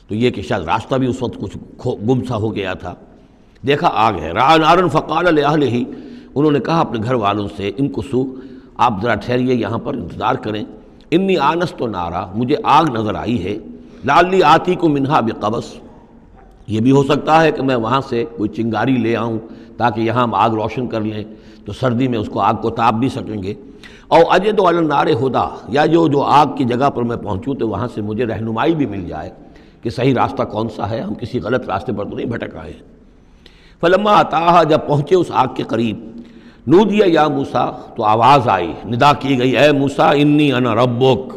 تو یہ کہ شاید راستہ بھی اس وقت کچھ گم سا ہو گیا تھا۔ دیکھا آگ ہے۔ رأى نارا فقال لأہلہ، انہوں نے کہا اپنے گھر والوں سے، امکثوا، آپ ذرا ٹھہریے یہاں پر انتظار کریں، انی آنست نارا، مجھے آگ نظر آئی ہے، لعلی آتیکم منہا بقبس، یہ بھی ہو سکتا ہے کہ میں وہاں سے کوئی چنگاری لے آؤں تاکہ یہاں ہم آگ روشن کر لیں تو سردی میں اس کو آگ کو تاپ بھی سکیں گے۔ اور اجد علی النار ہدی، یا جو آگ کی جگہ پر میں پہنچوں تو وہاں سے مجھے رہنمائی بھی مل جائے کہ صحیح راستہ کون سا ہے، ہم کسی غلط راستے پر تو نہیں بھٹک آئے۔ فلما اتاہا، جب پہنچے اس آگ کے قریب، نودی یا موسیٰ، تو آواز آئی، ندا کی گئی، اے موسیٰ انی انا ربک،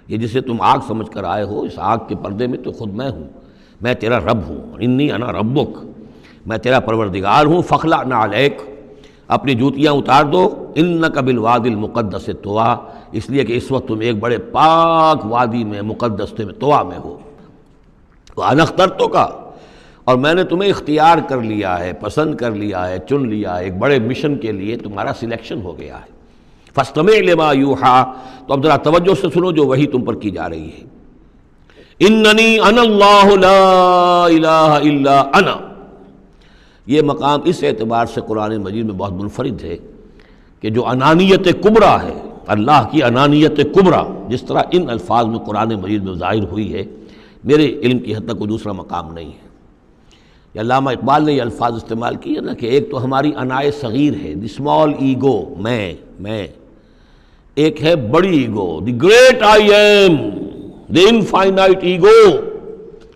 یہ جسے تم آگ سمجھ کر آئے ہو، اس آگ کے پردے میں تو خود میں ہوں، میں تیرا رب ہوں، انی انا ربک، میں تیرا پروردگار ہوں۔ فخلع نعلیک، اپنی جوتیاں اتار دو، انک بالوادی المقدس طویٰ، اس لیے کہ اس وقت تم ایک بڑے پاک وادی میں، مقدس میں، طویٰ میں ہو۔ وانا اخترتک، اور میں نے تمہیں اختیار کر لیا ہے، پسند کر لیا ہے، چن لیا ہے، ایک بڑے مشن کے لیے تمہارا سلیکشن ہو گیا ہے۔ فاستمع لما یوحیٰ، تو اب ذرا توجہ سے سنو جو وحی تم پر کی جا رہی ہے۔ اننی انا اللہ لا الہ الا انا، یہ مقام اس اعتبار سے قرآن مجید میں بہت منفرد ہے کہ جو انانیت کبریٰ ہے، اللہ کی انانیت کبریٰ جس طرح ان الفاظ میں قرآن مجید میں ظاہر ہوئی ہے، میرے علم کی حد تک کوئی دوسرا مقام نہیں ہے۔ یہ علامہ اقبال نے یہ الفاظ استعمال کیے نا کہ ایک تو ہماری انائے صغیر ہے، دی اسمال ایگو، میں، ایک ہے بڑی ego, the great I am, the infinite ego,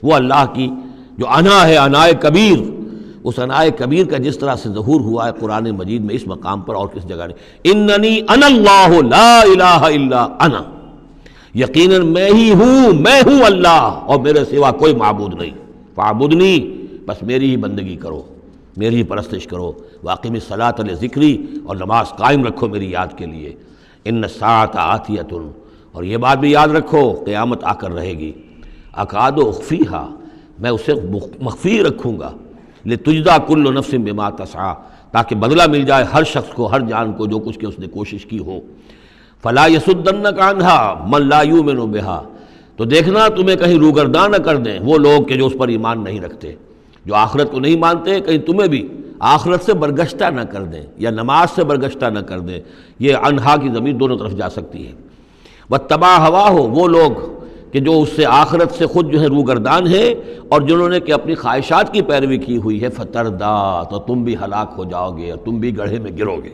وہ اللہ کی جو انا ہے، انائے کبیر، اس انائے کبیر کا جس طرح سے ظہور ہوا ہے قرآن مجید میں اس مقام پر اور کس جگہ نہیں۔ اننی انا اللہ لا الہ الا انا، یقیناً میں ہی ہوں، میں ہوں اللہ اور میرے سوا کوئی معبود نہیں۔ فاعبدنی، بس میری ہی بندگی کرو، میری ہی پرستش کرو۔ واقم الصلاۃ لذکری، اور نماز قائم رکھو میری یاد کے لیے۔ ان الساعۃ آتیۃ، اور یہ بات بھی یاد رکھو قیامت آ کر رہے گی۔ اکاد اخفیہا، میں اسے مخفی رکھوں گا۔ لتجزی کل نفس بما تسعی، تاکہ بدلہ مل جائے ہر شخص کو، ہر جان کو جو کچھ کہ اس نے کوشش کی ہو۔ فلا یصدنک عنہا من لا یؤمن بہا، تو دیکھنا تمہیں کہیں روگرداں نہ کر دیں وہ لوگ کہ جو اس پر ایمان نہیں رکھتے، جو آخرت کو نہیں مانتے، کہیں تمہیں بھی آخرت سے برگشتہ نہ کر دیں یا نماز سے برگشتہ نہ کر دیں۔ یہ عنہا کی ضمیر دونوں طرف جا سکتی ہے۔ واتبع ہواہ، وہ لوگ کہ جو اس سے آخرت سے خود جو ہے روگردان ہے اور جنہوں نے کہ اپنی خواہشات کی پیروی کی ہوئی ہے، فتردا، تو تم بھی ہلاک ہو جاؤ گے اور تم بھی گڑھے میں گرو گے۔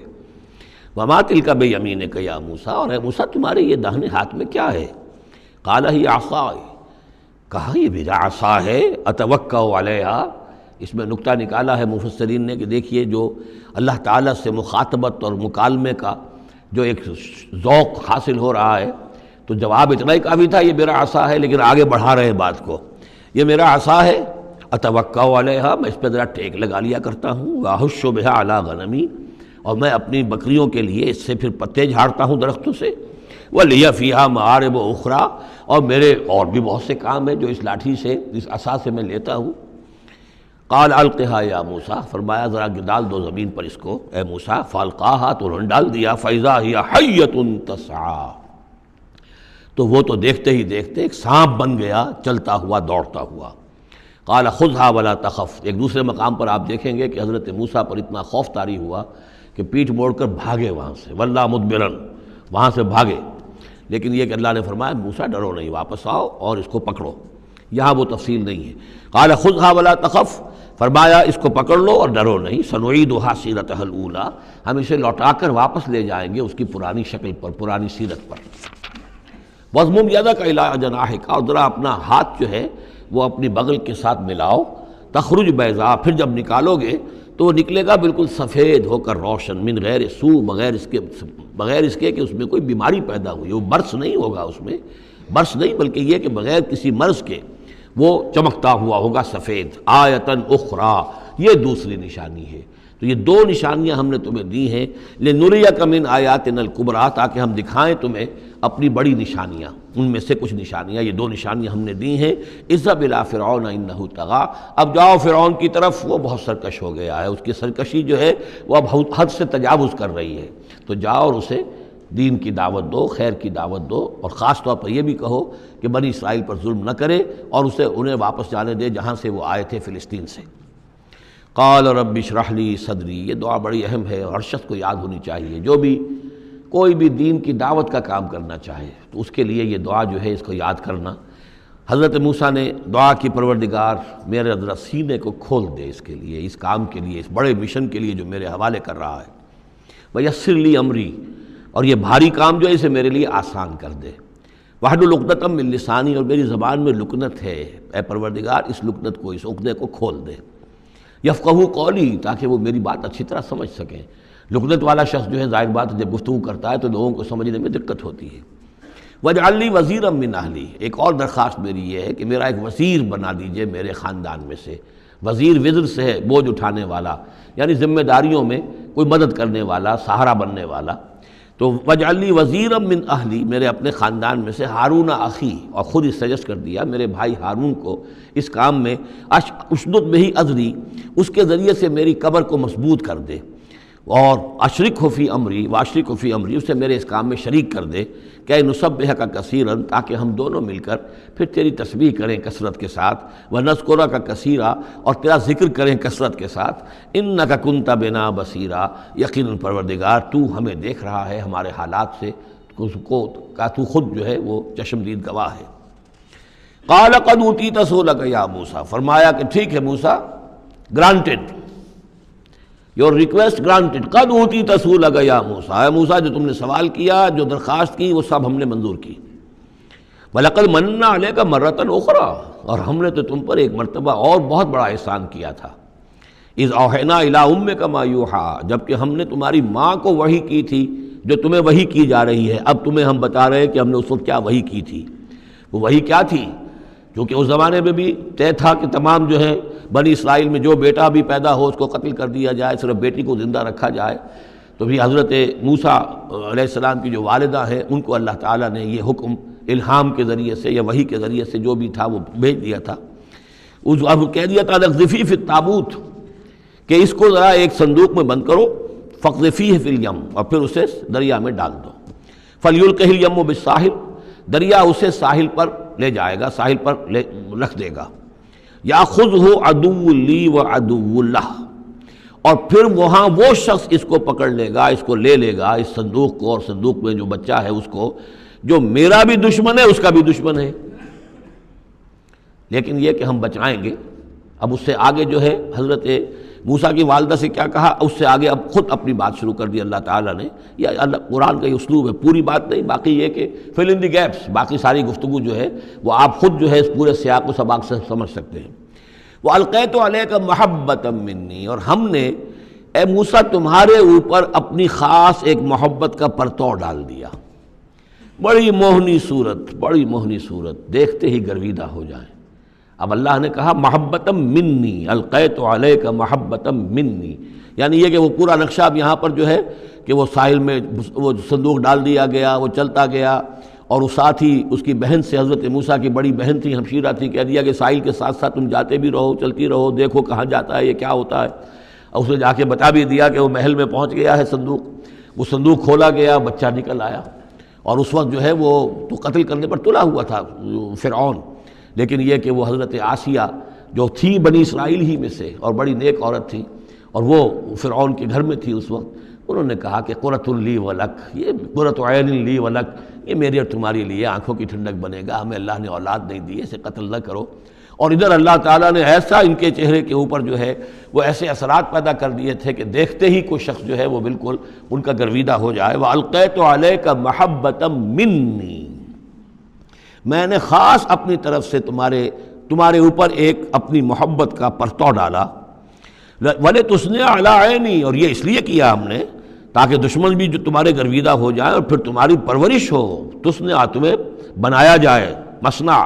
وما تلک بیمینک یا موسیٰ، اور اے موسیٰ تمہارے یہ داہنے ہاتھ میں کیا ہے؟ قال ہی عصای، کہا یہ میرا عصا ہے، اتوکأ علیہا۔ اس میں نکتہ نکالا ہے مفسرین نے کہ دیکھیے جو اللہ تعالیٰ سے مخاطبت اور مکالمے کا جو ایک ذوق حاصل ہو رہا ہے، تو جواب اتنا ہی کافی تھا یہ میرا عصا ہے، لیکن آگے بڑھا رہے ہیں بات کو، یہ میرا عصا ہے، اتوکأ علیہا، میں اس پہ ذرا ٹیک لگا لیا کرتا ہوں، واحش بہا علی غنمی، اور میں اپنی بکریوں کے لیے اس سے پھر پتے جھاڑتا ہوں درختوں سے، وَلِيَ فِيهَا مَآرِبُ أُخْرَى، اور میرے اور بھی بہت سے کام ہیں جو اس لاٹھی سے، اس عصا سے میں لیتا ہوں۔ قال القها یا موسیٰ، فرمایا ذرا ڈال دو زمین پر اس کو اے موسیٰ، فالقاها، تو انہوں نے ڈال دیا، فَإِذَا هِيَ حَيَّةٌ تَسْعَىٰ، تو وہ تو دیکھتے ہی دیکھتے ایک سانپ بن گیا، چلتا ہوا دوڑتا ہوا۔ قال خذها ولا تخف، ایک دوسرے مقام پر آپ دیکھیں گے کہ حضرت موسیٰ پر اتنا خوف طاری ہوا کہ پیٹھ موڑ کر بھاگے وہاں سے، وَلَّا مُدْبِرًا، وہاں سے بھاگے، لیکن یہ کہ اللہ نے فرمایا موسیٰ ڈرو نہیں، واپس آؤ اور اس کو پکڑو، یہاں وہ تفصیل نہیں ہے۔ قال خذها ولا تخف، فرمایا اس کو پکڑ لو اور ڈرو نہیں، سنعیدها سیرتها الاولی، ہم اسے لوٹا کر واپس لے جائیں گے اس کی پرانی شکل پر، پرانی سیرت پر۔ وَاضْمُمْ يَدَكَ إِلَىٰ جَنَاحِكَ، اور ذرا اپنا ہاتھ جو ہے وہ اپنی بغل کے ساتھ ملاؤ، تخرج بیضاء، پھر جب نکالو گے تو وہ نکلے گا بالکل سفید ہو کر روشن، من غیر سو، بغیر اس کے کہ اس میں کوئی بیماری پیدا ہوئی، وہ برس نہیں ہوگا، اس میں برس نہیں بلکہ یہ کہ بغیر کسی مرض کے وہ چمکتا ہوا ہوگا سفید۔ آیتن اخری، یہ دوسری نشانی ہے۔ تو یہ دو نشانیاں ہم نے تمہیں دی ہیں، لنریک من آیاتنا الکبریٰ، تاکہ ہم دکھائیں تمہیں اپنی بڑی نشانیاں، ان میں سے کچھ نشانیاں، یہ دو نشانیاں ہم نے دی ہیں۔ اذهب الی فرعون انہ طغیٰ، اب جاؤ فرعون کی طرف، وہ بہت سرکش ہو گیا ہے، اس کی سرکشی جو ہے وہ اب حد سے تجاوز کر رہی ہے، تو جاؤ اور اسے دین کی دعوت دو، خیر کی دعوت دو، اور خاص طور پر یہ بھی کہو کہ بنی اسرائیل پر ظلم نہ کرے، اور اسے انہیں واپس جانے دے جہاں سے وہ آئے تھے، فلسطین سے۔ قال رب اشرح لی صدری، یہ دعا بڑی اہم ہے، ہر شخص کو یاد ہونی چاہیے، جو بھی کوئی بھی دین کی دعوت کا کام کرنا چاہے تو اس کے لیے یہ دعا جو ہے اس کو یاد کرنا۔ حضرت موسیٰ نے دعا کی، پروردگار میرے ذرا سینے کو کھول دے اس کے لیے، اس کام کے لیے، اس بڑے مشن کے لیے جو میرے حوالے کر رہا ہے، ویسر لی امری، اور یہ بھاری کام جو ہے اسے میرے لیے آسان کر دے، واحلل عقدۃ من لسانی، اور میری زبان میں لکنت ہے، اے پروردگار اس لکنت کو، اس عقدے کو کھول دے، یفقہوا قولی، تاکہ وہ میری بات اچھی طرح سمجھ سکیں۔ لکنت والا شخص جو ہے ظاہر بات جب گفتگو کرتا ہے تو لوگوں کو سمجھنے میں دقت ہوتی ہے۔ وَاجْعَلْ لِي وَزِيرًا مِّنْ أَهْلِي، ایک اور درخواست میری یہ ہے کہ میرا ایک وزیر بنا دیجئے میرے خاندان میں سے۔ وزیر وزر سے ہے بوجھ اٹھانے والا، یعنی ذمہ داریوں میں کوئی مدد کرنے والا، سہارا بننے والا۔ تو وَاجْعَلْ لِي وَزِيرًا مِّنْ أَهْلِي، میرے اپنے خاندان میں سے ہارون اخی، اور خود اس سجسٹ کر دیا میرے بھائی ہارون کو اس کام میں، اشدد بہ اذری، اس کے ذریعے سے میری قبر کو مضبوط کر دے، اور اشرکہ فی امری، واشرکہ فی امری، اسے میرے اس کام میں شریک کر دے، کہ نسبحک کثیرا، تاکہ ہم دونوں مل کر پھر تیری تسبیح کریں کثرت کے ساتھ، ونذکرک کثیرا، اور تیرا ذکر کریں کثرت کے ساتھ، انک کنت بنا بصیرا، یقیناً پروردگار تو ہمیں دیکھ رہا ہے ہمارے حالات سے، کا تو خود جو ہے وہ چشمدید گواہ ہے۔ قال قد اوتیت سؤلک یا موسیٰ، فرمایا کہ ٹھیک ہے موسیٰ، گرانٹڈ، یور ریکویسٹ گرانٹڈ، قد اوتیت سؤلک یا موسیٰ، اے موسیٰ جو تم نے سوال کیا، جو درخواست کی، وہ سب ہم نے منظور کی۔ وَلَقَدْ مَنَّا عَلَيْكَ مَرَّةً أُخْرَىٰ، اور ہم نے تو تم پر ایک مرتبہ اور بہت بڑا احسان کیا تھا۔ اِذْ أَوْحَيْنَا إِلَىٰ أُمِّكَ مَا يُوحَىٰ، جبکہ ہم نے تمہاری ماں کو وحی کی تھی جو تمہیں وحی کی جا رہی ہے۔ اب تمہیں ہم بتا رہے ہیں کہ ہم نے اس وقت کیا وحی کی تھی۔ وہ وحی کیا تھی؟ کیونکہ اس زمانے میں بھی طے تھا کہ تمام جو ہے بنی اسرائیل میں جو بیٹا بھی پیدا ہو اس کو قتل کر دیا جائے، صرف بیٹی کو زندہ رکھا جائے۔ تو بھی حضرت موسیٰ علیہ السلام کی جو والدہ ہیں ان کو اللہ تعالیٰ نے یہ حکم الہام کے ذریعے سے یا وحی کے ذریعے سے جو بھی تھا وہ بھیج دیا تھا۔ اب کہہ دیا تھا اقذفیہ فی التابوت، کہ اس کو ذرا ایک صندوق میں بند کرو، فاقذفیہ فی الیم، اور پھر اسے دریا میں ڈال دو، فلیلقہ الیم بالساحل، دریا اسے ساحل پر لے جائے گا، ساحل پر رکھ دے گا۔ یاخذہ عدو لی و عدو لہ، اور پھر وہاں وہ شخص اس کو پکڑ لے گا، اس کو لے لے گا، اس صندوق کو، اور صندوق میں جو بچہ ہے اس کو، جو میرا بھی دشمن ہے اس کا بھی دشمن ہے۔ لیکن یہ کہ ہم بچائیں گے۔ اب اس سے آگے جو ہے حضرت موسیٰ کی والدہ سے کیا کہا، اس سے آگے اب خود اپنی بات شروع کر دی اللہ تعالیٰ نے. یہ اللہ قرآن کا یہ اسلوب ہے، پوری بات نہیں، باقی یہ کہ فل ان دی گیپس، باقی ساری گفتگو جو ہے وہ آپ خود جو ہے اس پورے سیاق و سباق سے سمجھ سکتے ہیں. وَأَلْقَيْتُ عَلَيْكَ مَحَبَّةً مِّنِّي، اور ہم نے اے موسیٰ تمہارے اوپر اپنی خاص ایک محبت کا پرتو ڈال دیا. بڑی موہنی صورت، بڑی موہنی صورت، دیکھتے ہی گرویدہ ہو جائیں. اب اللہ نے کہا محبتم منی، القیت علیک محبتم منی، یعنی یہ کہ وہ پورا نقشہ اب یہاں پر جو ہے کہ وہ ساحل میں وہ صندوق ڈال دیا گیا، وہ چلتا گیا، اور اس ساتھ ہی اس کی بہن سے، حضرت موسیٰ کی بڑی بہن تھی، ہمشیرہ تھی، کہہ دیا کہ ساحل کے ساتھ ساتھ تم جاتے بھی رہو، چلتی رہو، دیکھو کہاں جاتا ہے، یہ کیا ہوتا ہے. اور اس نے جا کے بتا بھی دیا کہ وہ محل میں پہنچ گیا ہے صندوق. وہ صندوق کھولا گیا، بچہ نکل آیا، اور اس وقت جو ہے وہ تو قتل کرنے پر تلا ہوا تھا فرعون، لیکن یہ کہ وہ حضرت آسیہ جو تھی بنی اسرائیل ہی میں سے اور بڑی نیک عورت تھی، اور وہ فرعون کے گھر میں تھی اس وقت، انہوں نے کہا کہ قرۃ لی ولک، یہ قرۃ عین لی ولک، یہ میری اور تمہاری لیے آنکھوں کی ٹھنڈک بنے گا، ہمیں اللہ نے اولاد نہیں دی، اسے قتل نہ کرو. اور ادھر اللہ تعالیٰ نے ایسا ان کے چہرے کے اوپر جو ہے وہ ایسے اثرات پیدا کر دیے تھے کہ دیکھتے ہی کوئی شخص جو ہے وہ بالکل ان کا گرویدہ ہو جائے. وَأَلْقَيْتُ عَلَيْكَ مَحَبَّةً مِّنِّي، میں نے خاص اپنی طرف سے تمہارے اوپر ایک اپنی محبت کا پرتو ڈالا. وَلِتُصْنِعَ عَلَىٰ عَيْنِي، اور یہ اس لیے کیا ہم نے تاکہ دشمن بھی جو تمہارے گرویدہ ہو جائیں اور پھر تمہاری پرورش ہو. تصنع، تمہیں بنایا جائے، مصنع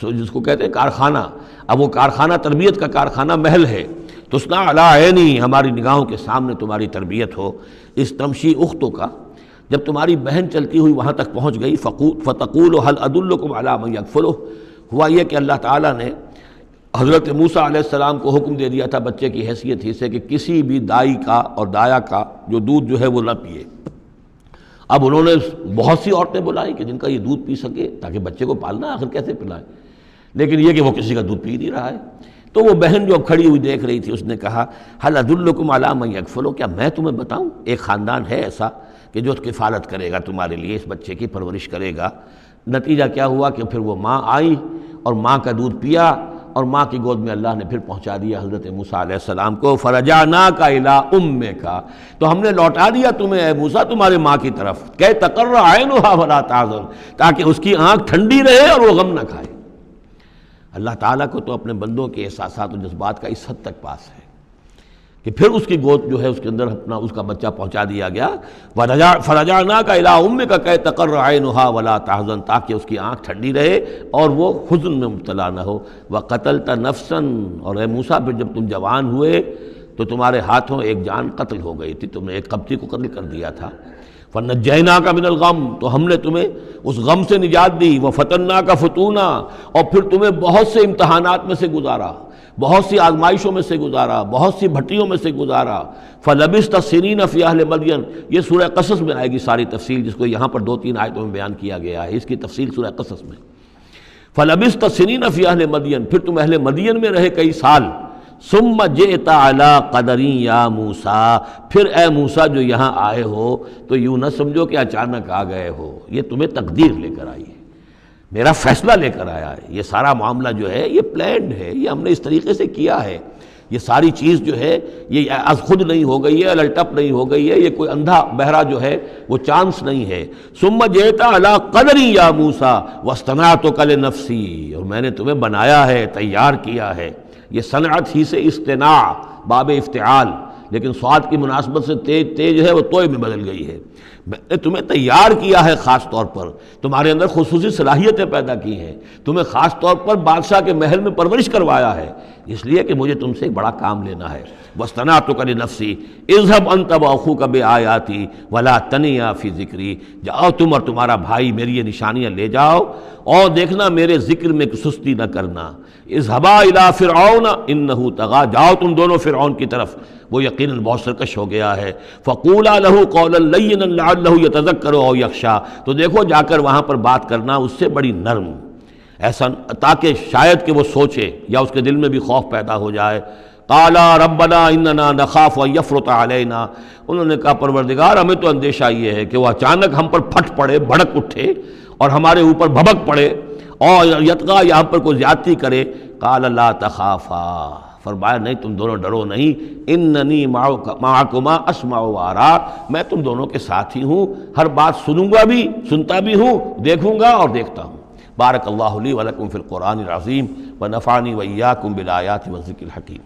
جس کو کہتے ہیں کارخانہ. اب وہ کارخانہ تربیت کا کارخانہ محل ہے. تصنع علی عینی، ہماری نگاہوں کے سامنے تمہاری تربیت ہو. اس تمشی اختوں کا، جب تمہاری بہن چلتی ہوئی وہاں تک پہنچ گئی، فتقول هل ادلکم علی من یکفلہ، ہوا یہ کہ اللہ تعالیٰ نے حضرت موسیٰ علیہ السلام کو حکم دے دیا تھا بچے کی حیثیت ہی سے کہ کسی بھی دائی کا اور دایا کا جو دودھ جو ہے وہ نہ پیے. اب انہوں نے بہت سی عورتیں بلائی کہ جن کا یہ دودھ پی سکے تاکہ بچے کو پالنا، آخر کیسے پلائے، لیکن یہ کہ وہ کسی کا دودھ پی نہیں رہا ہے. تو وہ بہن جو اب کھڑی ہوئی دیکھ رہی تھی، اس نے کہا هل ادلکم علی من یکفلہ، کیا میں تمہیں بتاؤں ایک خاندان ہے ایسا کہ جو کفالت کرے گا تمہارے لیے، اس بچے کی پرورش کرے گا. نتیجہ کیا ہوا کہ پھر وہ ماں آئی اور ماں کا دودھ پیا، اور ماں کی گود میں اللہ نے پھر پہنچا دیا حضرت موسیٰ علیہ السلام کو. فرجعناک الی امک، تو ہم نے لوٹا دیا تمہیں اے موسیٰ تمہارے ماں کی طرف، کہ تقر عینھا ولا تحزن، تاکہ اس کی آنکھ ٹھنڈی رہے اور وہ غم نہ کھائے. اللہ تعالیٰ کو تو اپنے بندوں کے احساسات و جذبات کا اس حد تک پاس ہے کہ پھر اس کی گود جو ہے اس کے اندر اپنا اس کا بچہ پہنچا دیا گیا. فرجعناک الی امک کہ تقر عینھا ولا تحزن، تاکہ اس کی آنکھ ٹھنڈی رہے اور وہ حزن میں مبتلا نہ ہو. وقتلت نفسا، اور اے موسیٰ پھر جب تم جوان ہوئے تو تمہارے ہاتھوں ایک جان قتل ہو گئی تھی، تم نے ایک قبطی کو قتل کر دیا تھا. فنجیناک من الغم، تو ہم نے تمہیں اس غم سے نجات دی. وفتناک فتونا، اور پھر تمہیں بہت سے امتحانات میں سے گزارا، بہت سی آزمائشوں میں سے گزارا، بہت سی بھٹیوں میں سے گزارا. فلبثت سنین فی اہل مدین، یہ سورہ قصص میں آئے گی ساری تفصیل، جس کو یہاں پر 2-3 آیتوں میں بیان کیا گیا ہے، اس کی تفصیل سورہ قصص میں. فلبثت سنین فی اہل مدین، پھر تم اہل مدین میں رہے کئی سال. ثم جئت علی قدری یا موسیٰ، پھر اے موسیٰ جو یہاں آئے ہو تو یوں نہ سمجھو کہ اچانک آ گئے ہو، یہ تمہیں تقدیر لے کر آئی ہے، میرا فیصلہ لے کر آیا ہے. یہ سارا معاملہ جو ہے یہ پلانڈ ہے، یہ ہم نے اس طریقے سے کیا ہے. یہ ساری چیز جو ہے یہ از خود نہیں ہو گئی ہے، الٹپ نہیں ہو گئی ہے، یہ کوئی اندھا بہرا جو ہے وہ چانس نہیں ہے. ثم جئت علی قدری یا موسیٰ واصطنعتک لنفسی، اور میں نے تمہیں بنایا ہے، تیار کیا ہے. یہ صنعت ہی سے اصطناع باب افتعال، لیکن صاد کی مناسبت سے تیج ہے وہ توئے میں بدل گئی ہے. میں نے تمہیں تیار کیا ہے، خاص طور پر تمہارے اندر خصوصی صلاحیتیں پیدا کی ہیں، تمہیں خاص طور پر بادشاہ کے محل میں پرورش کروایا ہے، اس لیے کہ مجھے تم سے ایک بڑا کام لینا ہے. واصطنعتک لنفسی اذهب انت واخوک بآیاتی ولا تنیا فی ذکری، جاؤ تم اور تمہارا بھائی میری یہ نشانیاں لے جاؤ اور دیکھنا میرے ذکر میں سستی نہ کرنا. اذهبا الی فرعون انه طغى، جاؤ تم دونوں فرعون کی طرف، وہ یقیناً بہت سرکش ہو گیا ہے. فقولا له قولا لینا لعله يتذکر او یخشی، تو دیکھو جا کر وہاں پر بات کرنا اس سے بڑی نرم، ایسا تاکہ شاید کہ وہ سوچے یا اس کے دل میں بھی خوف پیدا ہو جائے. قالا ربنا اننا نخاف ان یفرط علینا، انہوں نے کہا پروردگار ہمیں تو اندیشہ یہ ہے کہ وہ اچانک ہم پر پھٹ پڑے، بھڑک اٹھے اور ہمارے اوپر بھبک پڑے اور یطغی یا ہم پر کوئی زیادتی کرے. قال لا تخافا فرمایا نہیں تم دونوں ڈرو نہیں، اننی معکما اسمع و ارا، میں تم دونوں کے ساتھ ہی ہوں، ہر بات سنوں گا بھی، سنتا بھی ہوں، دیکھوں گا اور دیکھتا ہوں۔ بارک اللہ لی ولکم فی القرآن العظیم ونفعنی وإیاکم بالآیات والذکر الحکیم۔